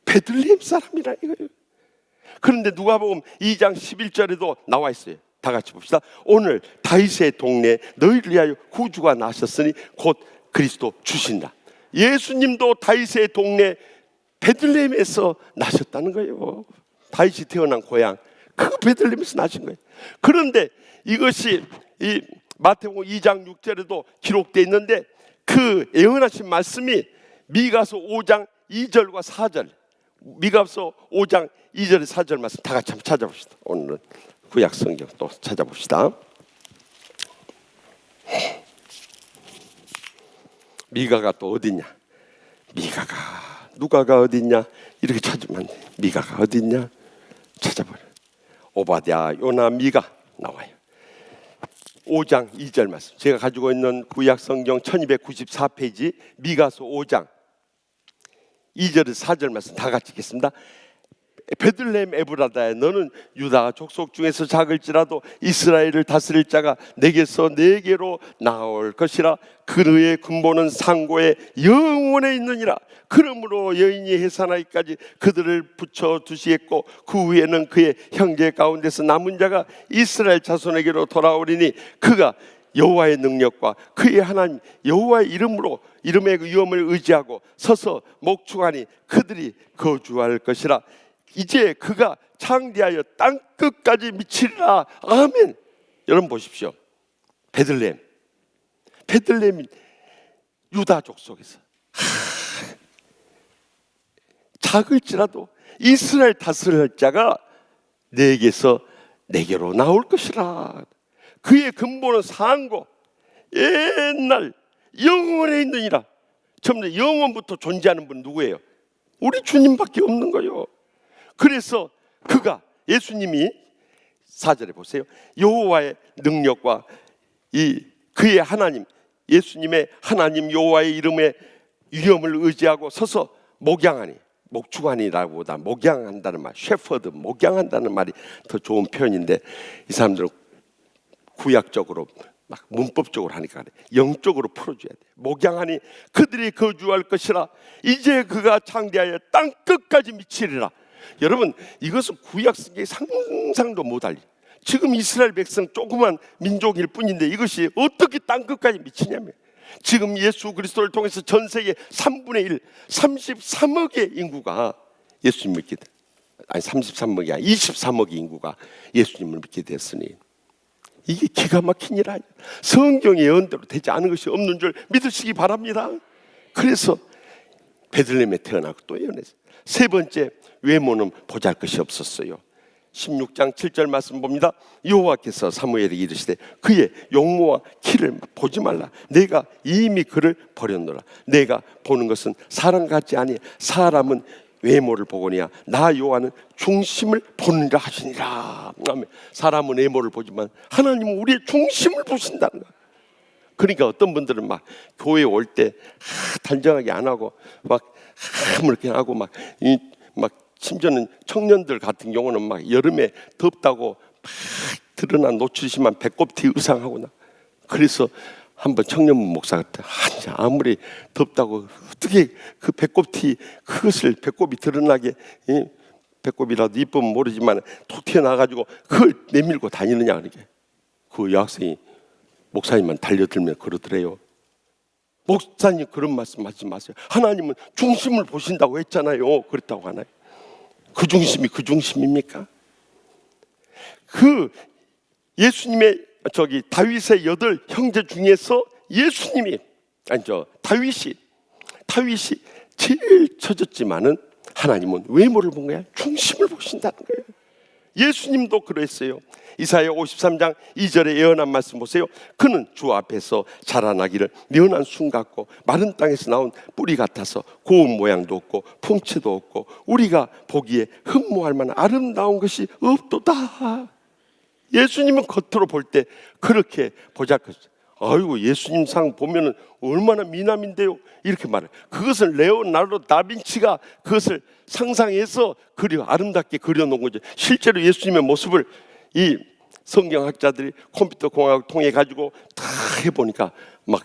베들레헴 사람이라 이거예요. 그런데 누가복음 2장 11절에도 나와 있어요. 다 같이 봅시다. 오늘 다윗의 동네에 너희를 위하여 구주가 나셨으니 곧 그리스도 주신다. 예수님도 다윗의 동네 베들레헴에서 나셨다는 거예요. 다윗이 태어난 고향 그 베들레헴에서 나신 거예요. 그런데 이것이 이 마태복음 2장 6절에도 기록되어 있는데 그 예언하신 말씀이 미가서 5장 2절과 4절, 미가서 5장 2절에 4절 말씀 다 같이 한번 찾아봅시다. 오늘은 구약 성경 또 찾아봅시다. 미가가 또 어디냐? 미가가 누가가 어디냐? 이렇게 찾으면 미가가 어디냐? 찾아보라. 오바댜, 요나, 미가 나와요. 5장 2절 말씀. 제가 가지고 있는 구약 성경 1294페이지 미가서 5장 2절에서 4절 말씀 다 같이 읽겠습니다. 베들레헴 에브라다야 너는 유다 족속 중에서 작을지라도 이스라엘을 다스릴 자가 내게서 내게로 나올 것이라. 그의 근본은 상고에 영원에 있느니라. 그러므로 여인이 해산하기까지 그들을 붙여두시겠고 그 후에는 그의 형제 가운데서 남은 자가 이스라엘 자손에게로 돌아오리니 그가 여호와의 능력과 그의 하나님 여호와의 이름의 위엄을 의지하고 서서 목축하니 그들이 거주할 것이라. 이제 그가 창대하여 땅끝까지 미치리라. 아멘. 여러분 보십시오. 베들레헴 유다 족속에서 작을지라도 이스라엘 다스릴 자가 내게서 내게로 나올 것이라. 그의 근본은 상고 옛날 영원에 있느니라. 처음에 영원부터 존재하는 분 누구예요? 우리 주님밖에 없는 거예요. 그래서 그가 예수님이 4절에 보세요. 여호와의 능력과 그의 하나님 예수님의 하나님 여호와의 이름의 위엄을 의지하고 서서 목양하니 목축하니라고보다 목양한다는 말 셰퍼드 목양한다는 말이 더 좋은 표현인데 이 사람들은 구약적으로 막 문법적으로 하니까 영적으로 풀어줘야 돼. 목양하니 그들이 거주할 것이라. 이제 그가 창대하여 땅끝까지 미치리라. 여러분 이것은 구약성경에 상상도 못할 일. 지금 이스라엘 백성 조그만 민족일 뿐인데 이것이 어떻게 땅끝까지 미치냐면 지금 예수 그리스도를 통해서 전 세계 3분의 1 33억의 인구가 예수님을 믿게 돼. 아니 33억이 아니라 23억의 인구가 예수님을 믿게 됐으니 이게 기가 막힌 일 아니에요. 성경의 예언대로 되지 않은 것이 없는 줄 믿으시기 바랍니다. 그래서 베들레헴에 태어나고 또 예언했어요. 세 번째 외모는 보잘것이 없었어요. 16장 7절 말씀 봅니다. 여호와께서 사무엘에게 이르시되 그의 용모와 키를 보지 말라. 내가 이미 그를 버렸노라. 내가 보는 것은 사람 같지 아니 사람은 외모를 보거니와 나 여호와는 중심을 보느니라 하시니라. 아멘. 사람은 외모를 보지만 하나님은 우리의 중심을 보신다는 거야. 그러니까 어떤 분들은 막 교회 올 때 단정하게 안 하고 막 이렇게 하고 막 심지어는 청년들 같은 경우는 막 여름에 덥다고 막 드러난 노출심한 배꼽티 의상하고 나. 그래서 한번 청년부 목사가 아무리 덥다고 어떻게 그 배꼽티 그것을 배꼽이 드러나게 배꼽이라도 이쁘면 모르지만 톡 튀어나와가지고 그걸 내밀고 다니느냐 그러게. 그 여학생이 목사님만 달려들면 그러더래요. 목사님 그런 말씀 하지 마세요. 하나님은 중심을 보신다고 했잖아요. 그랬다고 하나요? 그 중심이 그 중심입니까? 그 예수님의 다윗의 8 형제 중에서 다윗이 제일 처졌지만은 하나님은 외모를 본 거야. 중심을 보신다는 거예요. 예수님도 그랬어요. 이사야 53장 2절에 예언한 말씀 보세요. 그는 주 앞에서 자라나기를 연한 순 같고 마른 땅에서 나온 뿌리 같아서 고운 모양도 없고 풍채도 없고 우리가 보기에 흠모할 만한 아름다운 것이 없도다. 예수님은 겉으로 볼 때 그렇게 보잘것없어요. 아이고 예수님 상 보면은 얼마나 미남인데요 이렇게 말해요. 그것을 레오나르도 다빈치가 그것을 상상해서 아름답게 그려놓은 거죠. 실제로 예수님의 모습을 이 성경학자들이 컴퓨터 공학을 통해 가지고 다 해보니까 막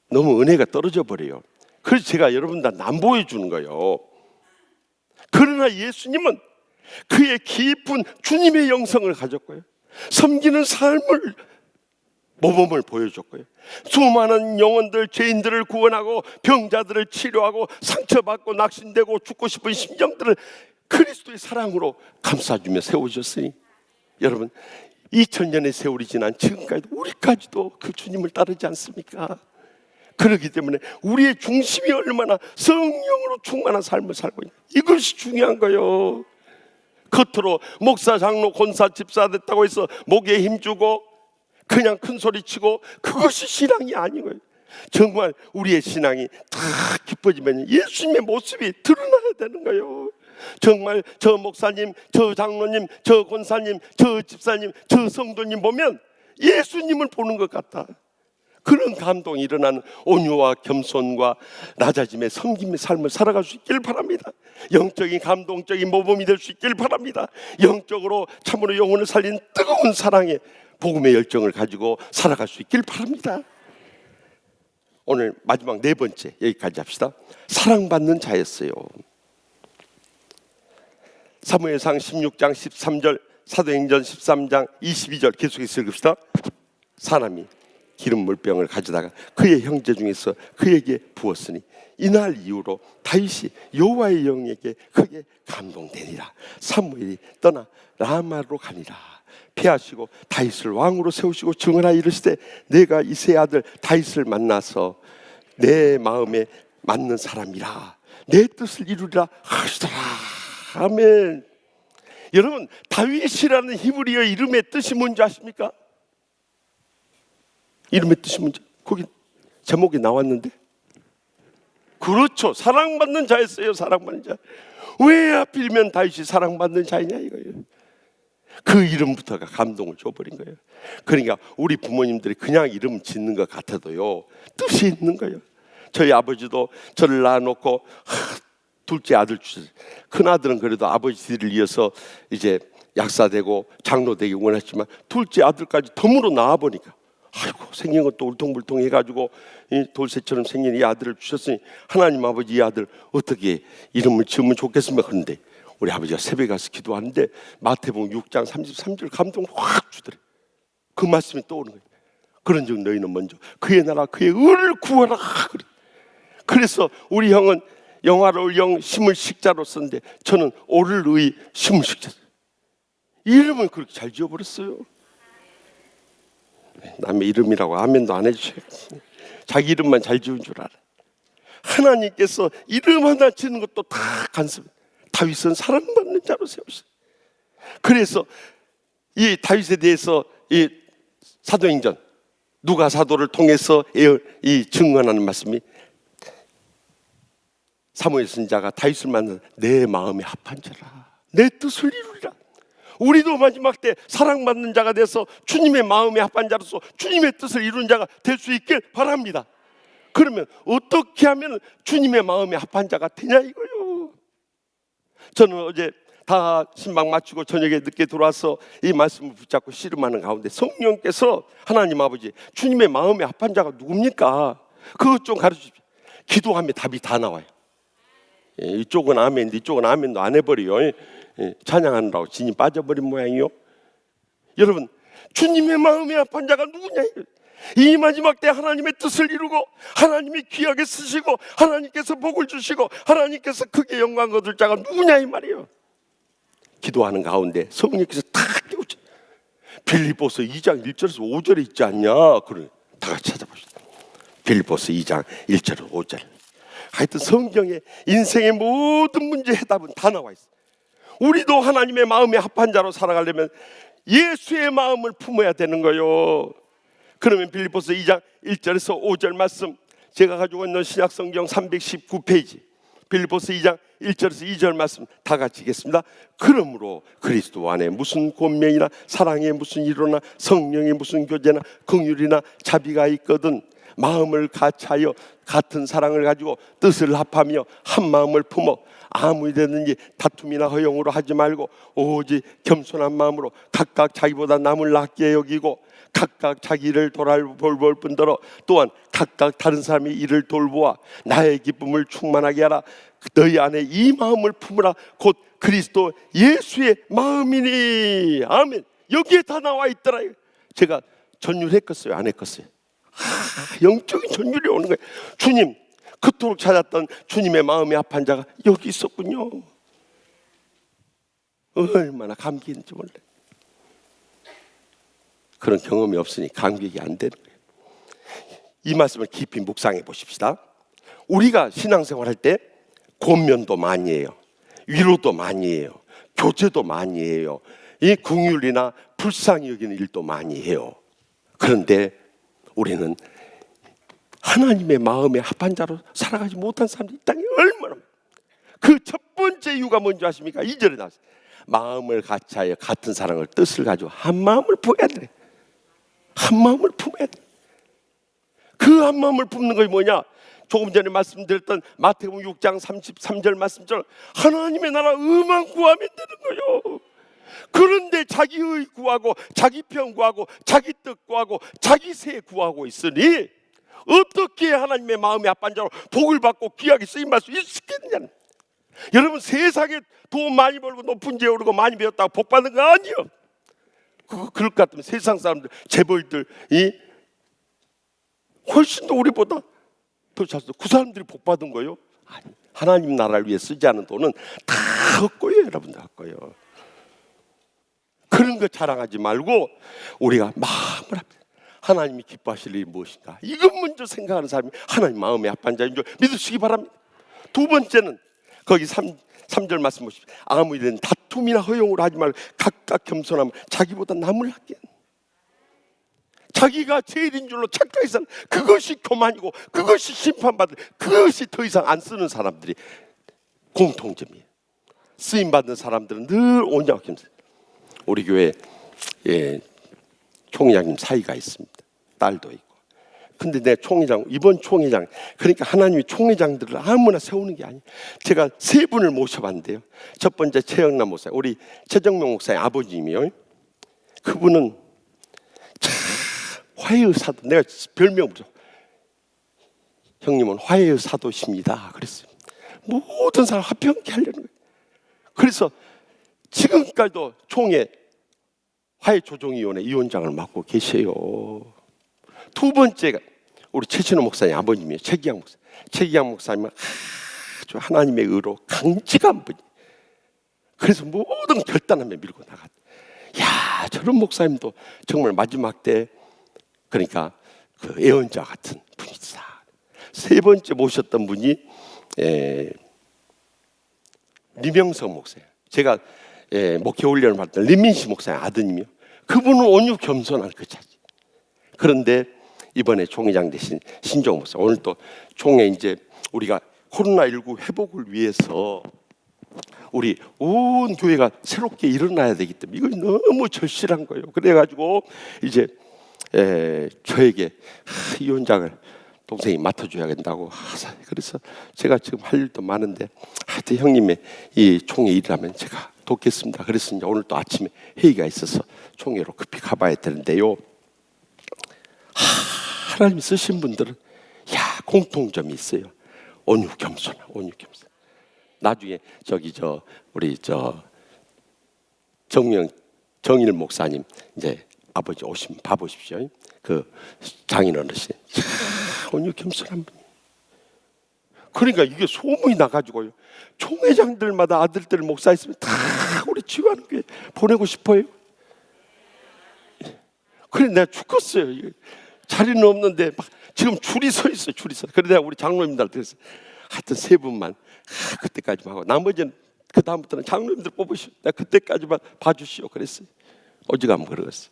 너무 은혜가 떨어져 버려요. 그래서 제가 여러분들 안 보여주는 거예요. 그러나 예수님은 그의 깊은 주님의 영성을 가졌고요, 섬기는 삶을 모범을 보여줬고요, 수많은 영혼들, 죄인들을 구원하고 병자들을 치료하고 상처받고 낙심되고 죽고 싶은 심정들을 그리스도의 사랑으로 감싸주며 세우셨으니 여러분 2000년의 세월이 지난 지금까지도 우리까지도 그 주님을 따르지 않습니까? 그렇기 때문에 우리의 중심이 얼마나 성령으로 충만한 삶을 살고 있는, 이것이 중요한 거예요. 겉으로 목사, 장로, 권사, 집사 됐다고 해서 목에 힘주고 그냥 큰 소리 치고 그것이 신앙이 아니고요. 정말 우리의 신앙이 다 깊어지면 예수님의 모습이 드러나야 되는 거예요. 정말 저 목사님, 저 장로님, 저 권사님, 저 집사님, 저 성도님 보면 예수님을 보는 것 같다. 그런 감동이 일어나는 온유와 겸손과 낮아짐의 섬김의 삶을 살아갈 수 있길 바랍니다. 영적인 감동적인 모범이 될 수 있길 바랍니다. 영적으로 참으로 영혼을 살린 뜨거운 사랑의 복음의 열정을 가지고 살아갈 수 있길 바랍니다. 오늘 마지막 네 번째 여기까지 합시다. 사랑받는 자였어요. 사무엘상 16장 13절, 사도행전 13장 22절 계속해서 읽읍시다. 사람이 기름 물병을 가져다가 그의 형제 중에서 그에게 부었으니 이날 이후로 다윗이 여호와의 영에게 크게 감동되니라. 사무엘이 떠나 라마로 가니라. 피하시고 다윗을 왕으로 세우시고 증언하여 이르시되 내가 이새의 아들 다윗을 만나서 내 마음에 맞는 사람이라 내 뜻을 이루리라 하시더라. 아멘. 여러분, 다윗이라는 히브리어 이름의 뜻이 뭔지 아십니까? 이름의 뜻이 뭔지 거기 제목이 나왔는데, 그렇죠, 사랑받는 자였어요. 사랑받는 자. 왜 하필이면 다윗이 사랑받는 자이냐 이거예요. 그 이름부터가 감동을 줘버린 거예요. 그러니까 우리 부모님들이 그냥 이름 짓는 것 같아도요 뜻이 있는 거예요. 저희 아버지도 저를 낳아놓고 둘째 아들 주셨어요. 큰 아들은 그래도 아버지 뒤를 이어서 이제 약사되고 장로되기 원했지만 둘째 아들까지 덤으로 낳아보니까 아이고 생긴 것도 울퉁불퉁해가지고 이 돌쇠처럼 생긴 이 아들을 주셨으니 하나님 아버지 이 아들 어떻게 이름을 지으면 좋겠습니까? 그런데 우리 아버지가 새벽에 가서 기도하는데 마태복음 6장 33절 감동 확 주더래. 그 말씀이 떠오르는 거예요. 그런즉 너희는 먼저 그의 나라 그의 의를 구하라. 그래서 우리 형은 영화로울 영 심을 식자로 썼는데 저는 오를 의 심을 식자. 이름을 그렇게 잘 지어버렸어요. 남의 이름이라고 아멘도 안 해주셔요. 자기 이름만 잘 지은 줄 알아. 하나님께서 이름 하나 지는 것도 다 간섭. 다윗은 사랑받는 자로 세우셨어요. 그래서 이 다윗에 대해서 이 사도행전 누가 사도를 통해서 이 증언하는 말씀이 사무엘 선지자가 다윗을 만나 내 마음에 합한 자라 내 뜻을 이루리라. 우리도 마지막 때 사랑받는 자가 돼서 주님의 마음에 합한 자로서 주님의 뜻을 이루는 자가 될 수 있길 바랍니다. 그러면 어떻게 하면 주님의 마음에 합한 자가 되냐 이거요. 저는 어제 다 신방 마치고 저녁에 늦게 들어와서 이 말씀을 붙잡고 씨름하는 가운데 성령께서 하나님 아버지 주님의 마음에 합한 자가 누굽니까? 그것 좀 가르쳐주십시오. 기도하면 답이 다 나와요. 이쪽은 아멘인데 이쪽은 아멘도 안 해버려요. 찬양하느라고 진이 빠져버린 모양이요. 여러분, 주님의 마음에 합한 자가 누구냐? 이 마지막 때 하나님의 뜻을 이루고 하나님이 귀하게 쓰시고 하나님께서 복을 주시고 하나님께서 크게 영광 얻을 자가 누구냐 이 말이에요. 기도하는 가운데 성령께서 탁 깨우쳐. 빌립보서 2장 1절에서 5절에 있지 않냐? 그래, 다 같이 찾아봅시다. 빌립보서 2장 1절에서 5절. 하여튼 성경에 인생의 모든 문제 해답은 다 나와 있어요. 우리도 하나님의 마음에 합한 자로 살아가려면 예수의 마음을 품어야 되는 거예요. 그러면 빌립보서 2장 1절에서 5절 말씀 제가 가지고 있는 신약성경 319페이지 빌립보서 2장 1절에서 2절 말씀 다 같이 읽겠습니다. 그러므로 그리스도 안에 무슨 권면이나 사랑에 무슨 이로나 성령의 무슨 교제나 긍휼이나 자비가 있거든 마음을 같이하여 같은 사랑을 가지고 뜻을 합하며 한 마음을 품어 아무 일이든지 다툼이나 허용으로 하지 말고 오직 겸손한 마음으로 각각 자기보다 남을 낫게 여기고 각각 자기 일을 돌볼 뿐더러 또한 각각 다른 사람의 일을 돌보아 나의 기쁨을 충만하게 하라. 너희 안에 이 마음을 품으라. 곧 그리스도 예수의 마음이니. 아멘. 여기에 다 나와 있더라. 제가 전율했겠어요? 안 했겠어요? 영적인 전율이 오는 거예요. 주님, 그토록 찾았던 주님의 마음이 합한 자가 여기 있었군요. 얼마나 감기인지 몰라요. 그런 경험이 없으니 감격이 안 되는 거예요. 이 말씀을 깊이 묵상해 보십시다. 우리가 신앙생활 할 때 권면도 많이 해요. 위로도 많이 해요. 교제도 많이 해요. 이 긍휼이나 불쌍히 여기는 일도 많이 해요. 그런데 우리는 하나님의 마음에 합한 자로 살아가지 못한 사람들이 이 땅에 얼마나. 그 첫 번째 이유가 뭔지 아십니까? 2절에 나왔어요. 마음을 같이하여 같은 사랑을 뜻을 가지고 한 마음을 품어야 돼. 한 마음을 품어야 돼. 그 한 마음을 품는 것이 뭐냐? 조금 전에 말씀드렸던 마태복음 6장 33절 말씀처럼 하나님의 나라 의만 구하면 되는 거예요. 그런데 자기의 구하고 자기 편 구하고 자기 뜻 구하고 자기 세 구하고 있으니 어떻게 하나님의 마음에 합한 자로 복을 받고 귀하게 쓰임받을 수 있겠느냐. 여러분, 세상에 돈 많이 벌고 높은 데 오르고 많이 배웠다고 복 받는 거 아니에요. 그럴 것 같으면 세상 사람들, 재벌들이 훨씬 더 우리보다 더 잘 써. 그 사람들이 복 받은 거예요? 아니, 하나님 나라를 위해 쓰지 않은 돈은 다 헛거예요. 여러분, 다 헛거예요. 그런 거 자랑하지 말고 우리가 마음을 합니다. 하나님이 기뻐하실 일이 무엇인가? 이것 먼저 생각하는 사람이 하나님 마음에 합한 자인 줄 믿으시기 바랍니다. 두 번째는 거기 3절 말씀 보십시오. 아무 일은 다툼이나 허용으로 하지 말고 각각 겸손하면 자기보다 남을 낫게. 자기가 제일인 줄로 착각해서 그것이 교만이고 그것이 심판받을, 그것이 더 이상 안 쓰는 사람들이 공통점이에요. 쓰임받는 사람들은 늘 온유하고 겸손해요. 우리 교회 총회장님 사이가 있습니다. 딸도 있고. 근데 내 총회장, 이번 총회장, 그러니까 하나님이 총회장들을 아무나 세우는 게 아니에요. 제가 세 분을 모셔봤는데요. 첫 번째 최영남 목사, 우리 최정명 목사의 아버님이요. 그분은 참 화해의 사도, 내가 별명을 형님은 화해의 사도십니다 그랬어요. 모든 사람 화평케 하려는 거예요. 그래서 지금까지도 총회 화해조정위원회 위원장을 맡고 계세요. 두 번째가 우리 최진호 목사님 아버님이에요. 최기양 목사. 최기양 목사님은 아주 하나님의 의로 강직한 분이. 그래서 모든 결단하며 밀고 나갔다. 야, 저런 목사님도 정말 마지막 때 그러니까 그 예언자 같은 분이다. 세 번째 모셨던 분이 리명석 목사예요. 제가 목회 훈련을 받던林민씨 목사의 아드님이요. 그분은 온유 겸손한 그 자지. 그런데 이번에 총회장 되신 신종 목사, 오늘 또 총회 이제 우리가 코로나19 회복을 위해서 우리 온 교회가 새롭게 일어나야 되기 때문에 이거 너무 절실한 거예요. 그래가지고 이제 저에게 위원장을 동생이 맡아줘야 된다고. 그래서 제가 지금 할 일도 많은데 하여튼 형님의 이 총회 일하면 제가 돕겠습니다. 그래서 이제 오늘 또 아침에 회의가 있어서 총회로 급히 가봐야 되는데요. 하나님 쓰신 분들은 공통점이 있어요. 온유 겸손, 온유 겸손. 나중에 우리 정일 목사님 이제 아버지 오시면 봐보십시오. 그 장인 어르신 온유 겸손한 분이. 그러니까 이게 소문이 나가지고요. 총회장들마다 아들들 목사 있으면 다 우리 지휘하는 게 보내고 싶어요. 그래 내가 죽겠어요. 자리는 없는데 막 지금 줄이 서 있어요. 줄이 서. 그래 내가 우리 장로님들한테 그랬어요. 하여튼 세 분만 그때까지만 하고 나머지는 그 다음부터는 장로님들 뽑으시오. 내가 그때까지만 봐주시오. 그랬어요. 어지간하면 그러겠어요.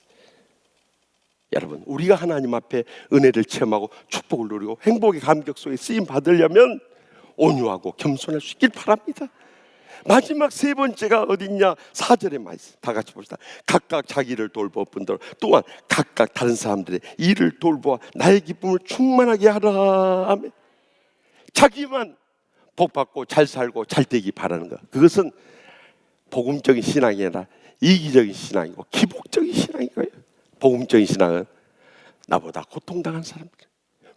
여러분, 우리가 하나님 앞에 은혜를 체험하고 축복을 누리고 행복의 감격 속에 쓰임 받으려면 온유하고 겸손할 수 있길 바랍니다. 마지막 세 번째가 어딨냐? 4절에 말씀 다 같이 봅시다. 각각 자기를 돌보아 분들 또한 각각 다른 사람들의 일을 돌보아 나의 기쁨을 충만하게 하라. 아멘. 자기만 복받고 잘 살고 잘 되기 바라는 것, 그것은 복음적인 신앙이 아니라 이기적인 신앙이고 기복적인 신앙인 거예요. 복음적인 신앙은 나보다 고통당한 사람들,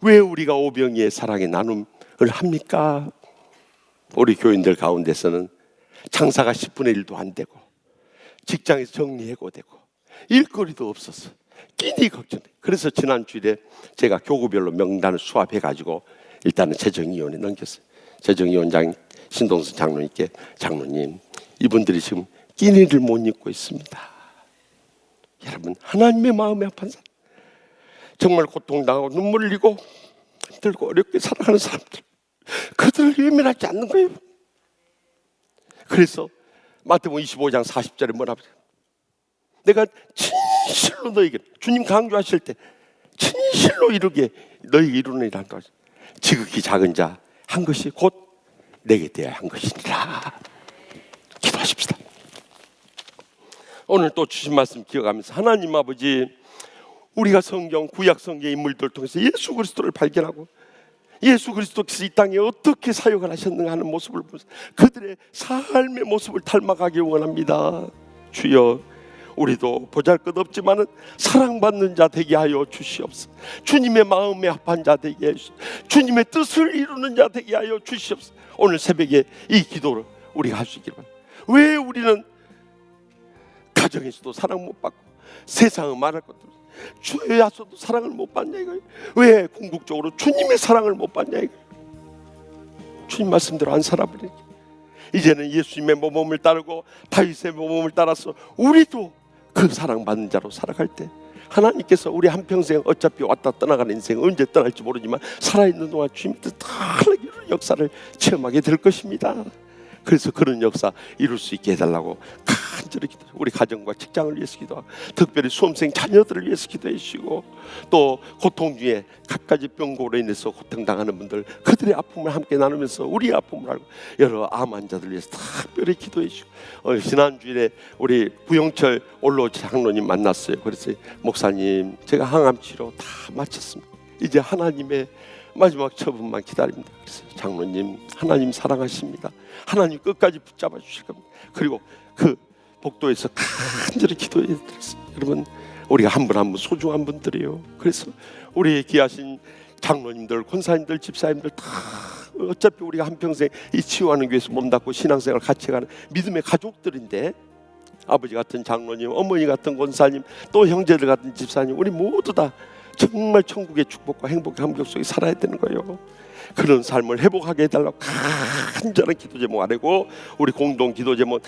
왜 우리가 오병이의 사랑의 나눔을 합니까? 우리 교인들 가운데서는 장사가 10분의 1도 안 되고 직장에서 정리해고되고 일거리도 없어서 끼니 걱정돼. 그래서 지난 주일에 제가 교구별로 명단을 수합해가지고 일단은 재정위원회 넘겼어요. 재정위원장 신동수 장로님께, 장로님, 이분들이 지금 끼니를 못 입고 있습니다. 여러분, 하나님의 마음에 아픈 사람, 정말 고통당하고 눈물 흘리고 힘들고 어렵게 살아가는 사람들, 그들을 외면하지 않는 거예요. 그래서 마태복음 25장 40절에 뭐라 그래요? 내가 진실로 너에게, 주님 강조하실 때 진실로 이루게 너에게 이루느니라. 지극히 작은 자 한 것이 곧 내게 대하여 한 것이니라. 기도하십시다. 오늘 또 주신 말씀 기억하면서, 하나님 아버지, 우리가 성경, 구약 성경의 인물들을 통해서 예수 그리스도를 발견하고 예수 그리스도께서 이 땅에 어떻게 사역을 하셨는가 하는 모습을 보면서 그들의 삶의 모습을 닮아가기 원합니다. 주여, 우리도 보잘것없지만은 사랑받는 자 되게 하여 주시옵소서. 주님의 마음에 합한 자 되게 하여 주시옵소서. 주님의 뜻을 이루는 자 되게 하여 주시옵소서. 오늘 새벽에 이 기도를 우리가 할 수 있기를 바랍니다. 왜 우리는 가정에서도 사랑 못 받고 세상은 말할 것도 없어, 주에 와서도 사랑을 못 받냐 이거예요. 왜 궁극적으로 주님의 사랑을 못 받냐 이거예요. 주님 말씀대로 안 살아버리니 이제는 예수님의 모범을 따르고 다윗의 모범을 따라서 우리도 그 사랑받는 자로 살아갈 때 하나님께서 우리 한평생 어차피 왔다 떠나가는 인생 언제 떠날지 모르지만 살아있는 동안 주님의 뜻 다르게 이루는 역사를 체험하게 될 것입니다. 그래서 그런 역사 이룰 수 있게 해달라고 간절히 기도해요. 우리 가정과 직장을 위해서 기도하고, 특별히 수험생 자녀들을 위해서 기도해 주시고, 또 고통 중에 갖가지 병고로 인해서 고통당하는 분들, 그들의 아픔을 함께 나누면서 우리의 아픔을 알고 여러 암 환자들 위해서 특별히 기도해 주시고, 지난주일에 우리 부영철 올로 장로님 만났어요. 그래서 목사님, 제가 항암 치료 다 마쳤습니다. 이제 하나님의 마지막 처분만 기다립니다. 그래서 장로님, 하나님 사랑하십니다. 하나님 끝까지 붙잡아 주실 겁니다. 그리고 그 복도에서 간절히 기도해 드렸어요. 여러분, 우리가 한 분 한 분 소중한 분들이에요. 그래서 우리 귀하신 장로님들, 권사님들, 집사님들 다 어차피 우리가 한평생 이 치유하는 교회에서 몸담고 신앙생활 같이 가는 믿음의 가족들인데, 아버지 같은 장로님, 어머니 같은 권사님, 또 형제들 같은 집사님, 우리 모두 다 정말 천국의 축복과 행복의 감격 속에 살아야 되는 거예요. 그런 삶을 회복하게 해달라고 간절한 기도 제목 아래고, 우리 공동 기도 제목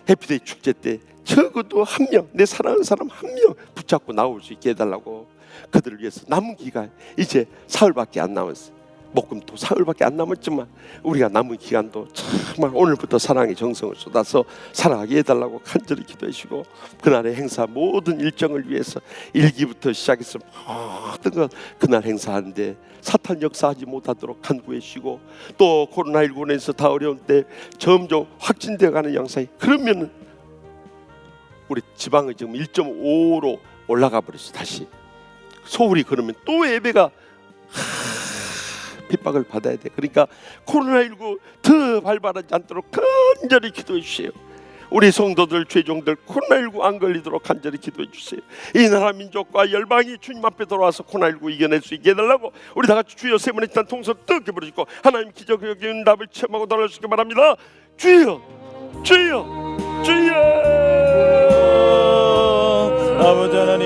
해피데이 축제 때 적어도 한 명, 내 사랑하는 사람 한 명 붙잡고 나올 수 있게 해달라고, 그들을 위해서 남은 기간 이제 사흘밖에 안 남았어요. 목금토 사흘밖에 안 남았지만 우리가 남은 기간도 정말 오늘부터 사랑의 정성을 쏟아서 살아가게 해달라고 간절히 기도해 주시고, 그날의 행사 모든 일정을 위해서 일기부터 시작해서 모든 것 그날 행사하는데 사탄 역사하지 못하도록 간구해 주시고, 또 코로나19에서 다 어려운 때 점점 확진되어 가는 양상이, 그러면 우리 지방은 지금 1.5로 올라가 버렸어. 다시 소홀히 그러면 또 예배가 핍박을 받아야 돼. 그러니까 코로나19 더 발발하지 않도록 간절히 기도해 주세요. 우리 성도들, 죄종들 코로나19 안 걸리도록 간절히 기도해 주세요. 이 나라 민족과 열방이 주님 앞에 돌아와서 코로나19 이겨낼 수 있게 해달라고 우리 다 같이 주여 세 번의 단 통성 뜨겁게 부르시고 하나님 기적적인 답을 체험하고 달아주시기 바랍니다. 주여, 주여, 주여. 아버지 하나님,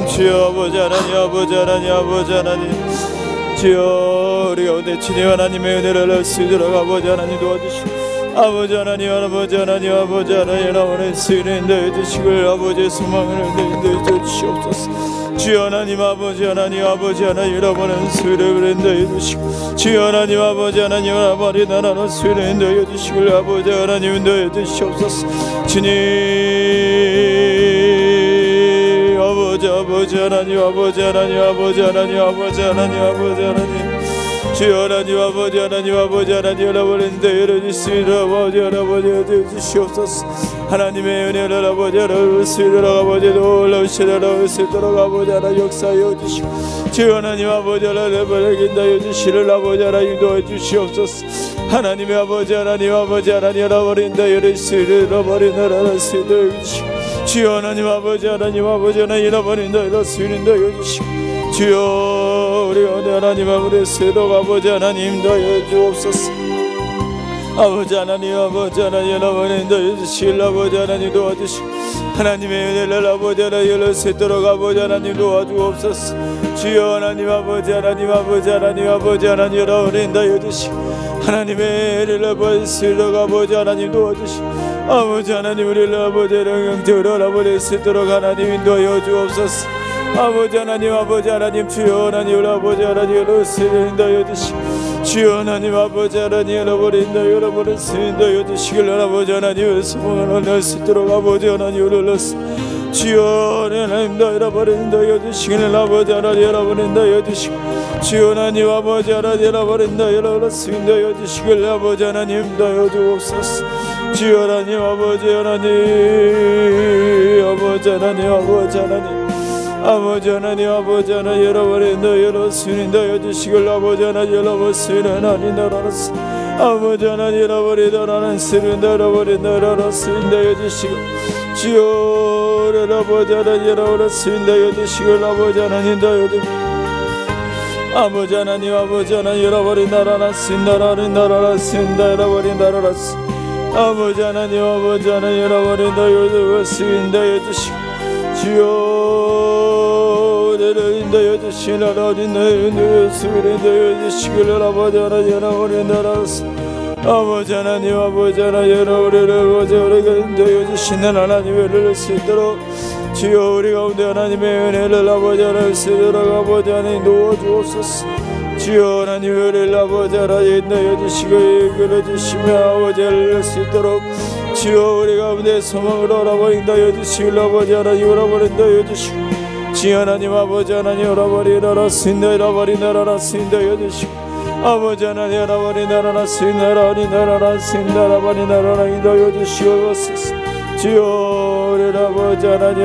주여, 아버지 하나님, 아버지 하나님, 아버지 하나님, 주여, 우리 가운데 주님 하나님의 은혜를 알 수 있도록 아버지 하나님 도와주시고, 아버지 하나님, 아버지 하나님, 아버지 하나님, 나오는 수인을 인도해 주시고, 아버지의 소망을 인도해 주시옵소서. 주여 하나님, 아버지 하나님, 아버지 하나님, 여러분은 수인을 인도해 주시고, 주여 하나님, 아버지 하나님, 아버지 나라는 수인을 인도해 주시고, 아버지 하나님 인도해 주시옵소서. 주님, 아버지 하나님, 아버지 하나님, 아버지 하나님, 아버지 하나님, 아버지 하나님, 주여 하나님 아버지 하나님 아버지 하나님 열어버린다 열어주시라 아버지 열어버려 주시옵소서. 하나님의 은혜를 아버지 열어주시라 아버지 놀라우시라 열어주시도록 아버지 하나님 역사하여 주시고 주여 하나님 아버지 하나님 버리긴다 여주시를 아버지 하나님 도와주시옵소서. 하나님의 아버지 하나님 아버지 하나님 열어버린다 열어주시를 열어버린다 열어주시고 주여 하나님 아버지 하나님 아버지 하나님 잃어버린다 잃어버린다 여주시고 주여 우리 하나님 아버지 세록 아버지 하나님 도와주옵소서. 아버지 하나님 아버지 하나님 잃어버린다 여주시길 아버지 하나님 도와주시고 하나님의 은혜를 아버지 하나님 열어주시도록 아버지 하나님 도와주옵소서. 주여 하나님 아버지 하나님 아버지 하나님 아버지 하나님 열어버린다 여주시고 하나님의 은혜를 아버지 아버지 하나님 도와주시고 아버지 하나님 우리를 아버지를 영적으로 아버지 쓰도록 하나님 인도하여 주옵소서. 아버지 하나님 주여 하나님 우리 아버지 하나님 열어버린다 여주시고 주여 하나님 아버지 하나님 열어버린다 열어버린다 여주시길 아버지 하나님 소망을 얻을 수 있도록 아버지 하나님 열어서 주여 하나님 열어버린다 여주시길 아버지 하나님 열어버린다 여주시고 주여 하나님 아버지 하나님 열어버린다 열어버린다 여주시길 아버지 하나님 도와주옵소서. 주여 하나님 아버지 하나님 아버지 하나님 아버지 하나님 아버지 하나님 아버지 하나님 열어버린다 열어버린다 여주시길 아버지 하나님 열어버린다 하나님 열어버린다 아버지 하나님 열어버린다 하나님 쓰린다 열어버린다 열어버린다 여주시길 주여 아버지 하나님 열어버린다 여주시길 아버지 하나님 아버지 하나님 아버지 하나님 열어버린다 하나님 쓴다 하나님 쓴다 열어버린다 하나님 아버지 하나님 아버지 하나님 열어버린다 열어버린다 여주시길 주여 내려인다 여주시라 어린다 여주시라 여주시길 아버지 하나님 열어버린다 아버지 하나님 아버지 하나님 열어버리라 아버지 하나님 여주시는 하나님의 은혜를 쓰도록 주여 우리 가운데 하나님의 은혜를 아버지 하나님 쓰도록 아버지 하나님 도와주옵소서. 주여 하나님의 은혜를 아버지 하나님 여주시고 이끌어주시며 아버지 하나님 쓰도록 주여 우리 가운데 소망을 알아버린다 여주시길 아버지 하나님 알아버린다 여주시고 주여 하나님 아버지 하나님 알아버리라 라스인다 알아버린다 라스인다 여주시고 아버지 하나님 알아버린다 라스인다 라스인다 알아버린다 라스인다 여주시옵소서. 주여 우리 아버지 하나님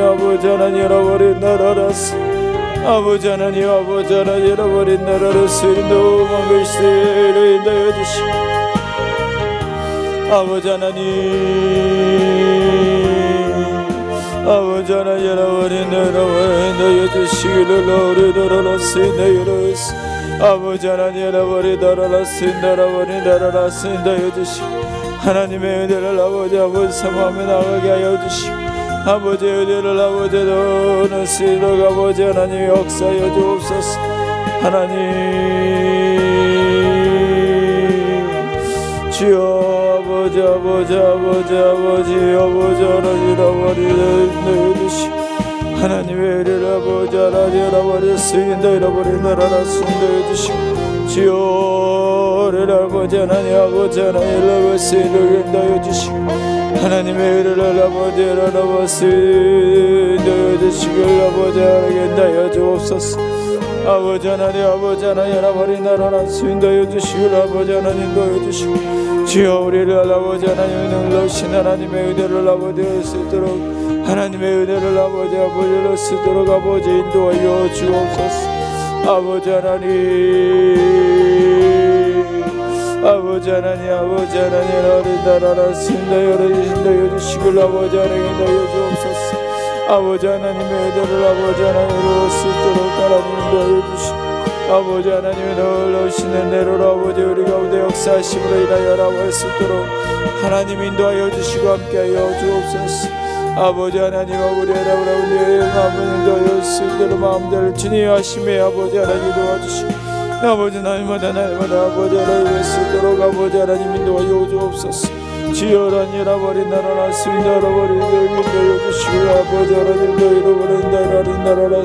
알아버린다 라스 아버지 하나님 아버지 하나님 잃어버린다 라스인도 망글시를 여주시고 아버지 하나님 아버지 하나님 열어버린다 여주시기를 너를 열어스 아버지 하나님 열어버린다 라스인다 여주시고 하나님의 은혜를 아버지 사모하며 나가게 하여 주시고 아버지 은혜를 아버지 너는 쓰도록 아버지 하나님 역사하여 주옵소서. 하나님 주여 아버지 하나님 잃어버리는 여주시 하나님의 은혜를 아버지 하나님 잃어버려 쓰인다 잃어버린다 알았습니다 여주시고 주여 은혜를 아버지 하나님 잃어버려 쓰인다 여주시고 하나님의 은혜를 아버지 잃어버려 쓰인다 여주시고 아버지 하나님 여주옵소서. 아버지 하나님 잃어버린다 알았습니다 여주시고 아버지 하나님 여주시고 주여 우리를 아버지 하나님 능력신 하나님의 은혜를 아버지 쓰도록 하나님의 은혜를 아버지를 쓰도록 아버지 인도하여 주옵소서. 아버지 하나님 어린 나라라 신다 열어주신다 여주시길 아버지 하나님 인도하여 주옵소서. 아버지 하나님의 은혜를 아버지 하나님으로 쓰도록 하나님 인도하여 주시고 아버지 하나님의 놀라우시는 대로 아버지 우리 가운데 역사하심으로 인하여 나와 쓰도록 하나님 인도하여 주시고 함께하여 주옵소서. 아버지 하나님 우리 하나님 인도하여 쓰도록 마음대로 주님 하심에 아버지 하나님 도와주시고 아버지 날마다 아버지 하나님 쓰도록 아버지 하나님 인도하여 주옵소서. 주여 하나님 잃어버린 나라라 쓰인 잃어버린 인도하여 주시고 아버지 하나님도 잃어버린 나라라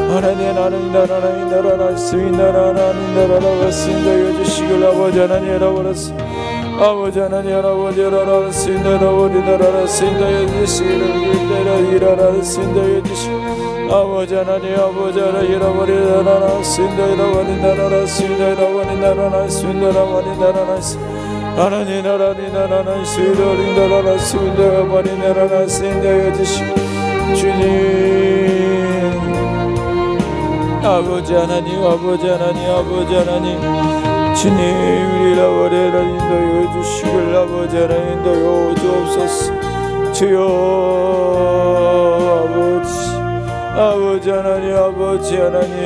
하나님 나라라 쓰인 나라라 쓰인다 여주시길 아버지 하나님 잃어버렸어. 아버지 하나님 나라라 쓰인 나라라 쓰인다 여주시길 일어나라 쓰인다 여주시고 아버지 하나님 아버지 하나님 잃어버린 나라 쓰인다 잃어버린 나라 쓰인다 잃어버린 나라 쓰인다 잃어버린 나라 하나님 나라니 나라는 쓰이더린 나라 쓰인다 잃어버린 나라 쓰인다 여주시 주님 아버지 하나님 아버지 하나님 아버지 하나님 주님 우리 잃어버리라 인도여 주시길 아버지 하나님 인도여 주옵소서 주여 아버지 하나님 아버지 하나님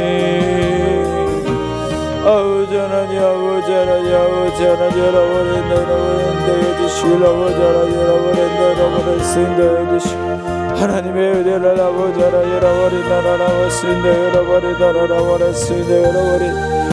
아버지 하나님 아버지 하나님 아버지 하나님 잃어버린다 잃어버린다 여주시길 아버지 하나님 잃어버린다 잃어버렸습니다 여주시 하나님의 은혜를 아버지 하나님 잃어버린다 잃어버렸습니다 잃어버린다 잃어버렸습니다 잃어버린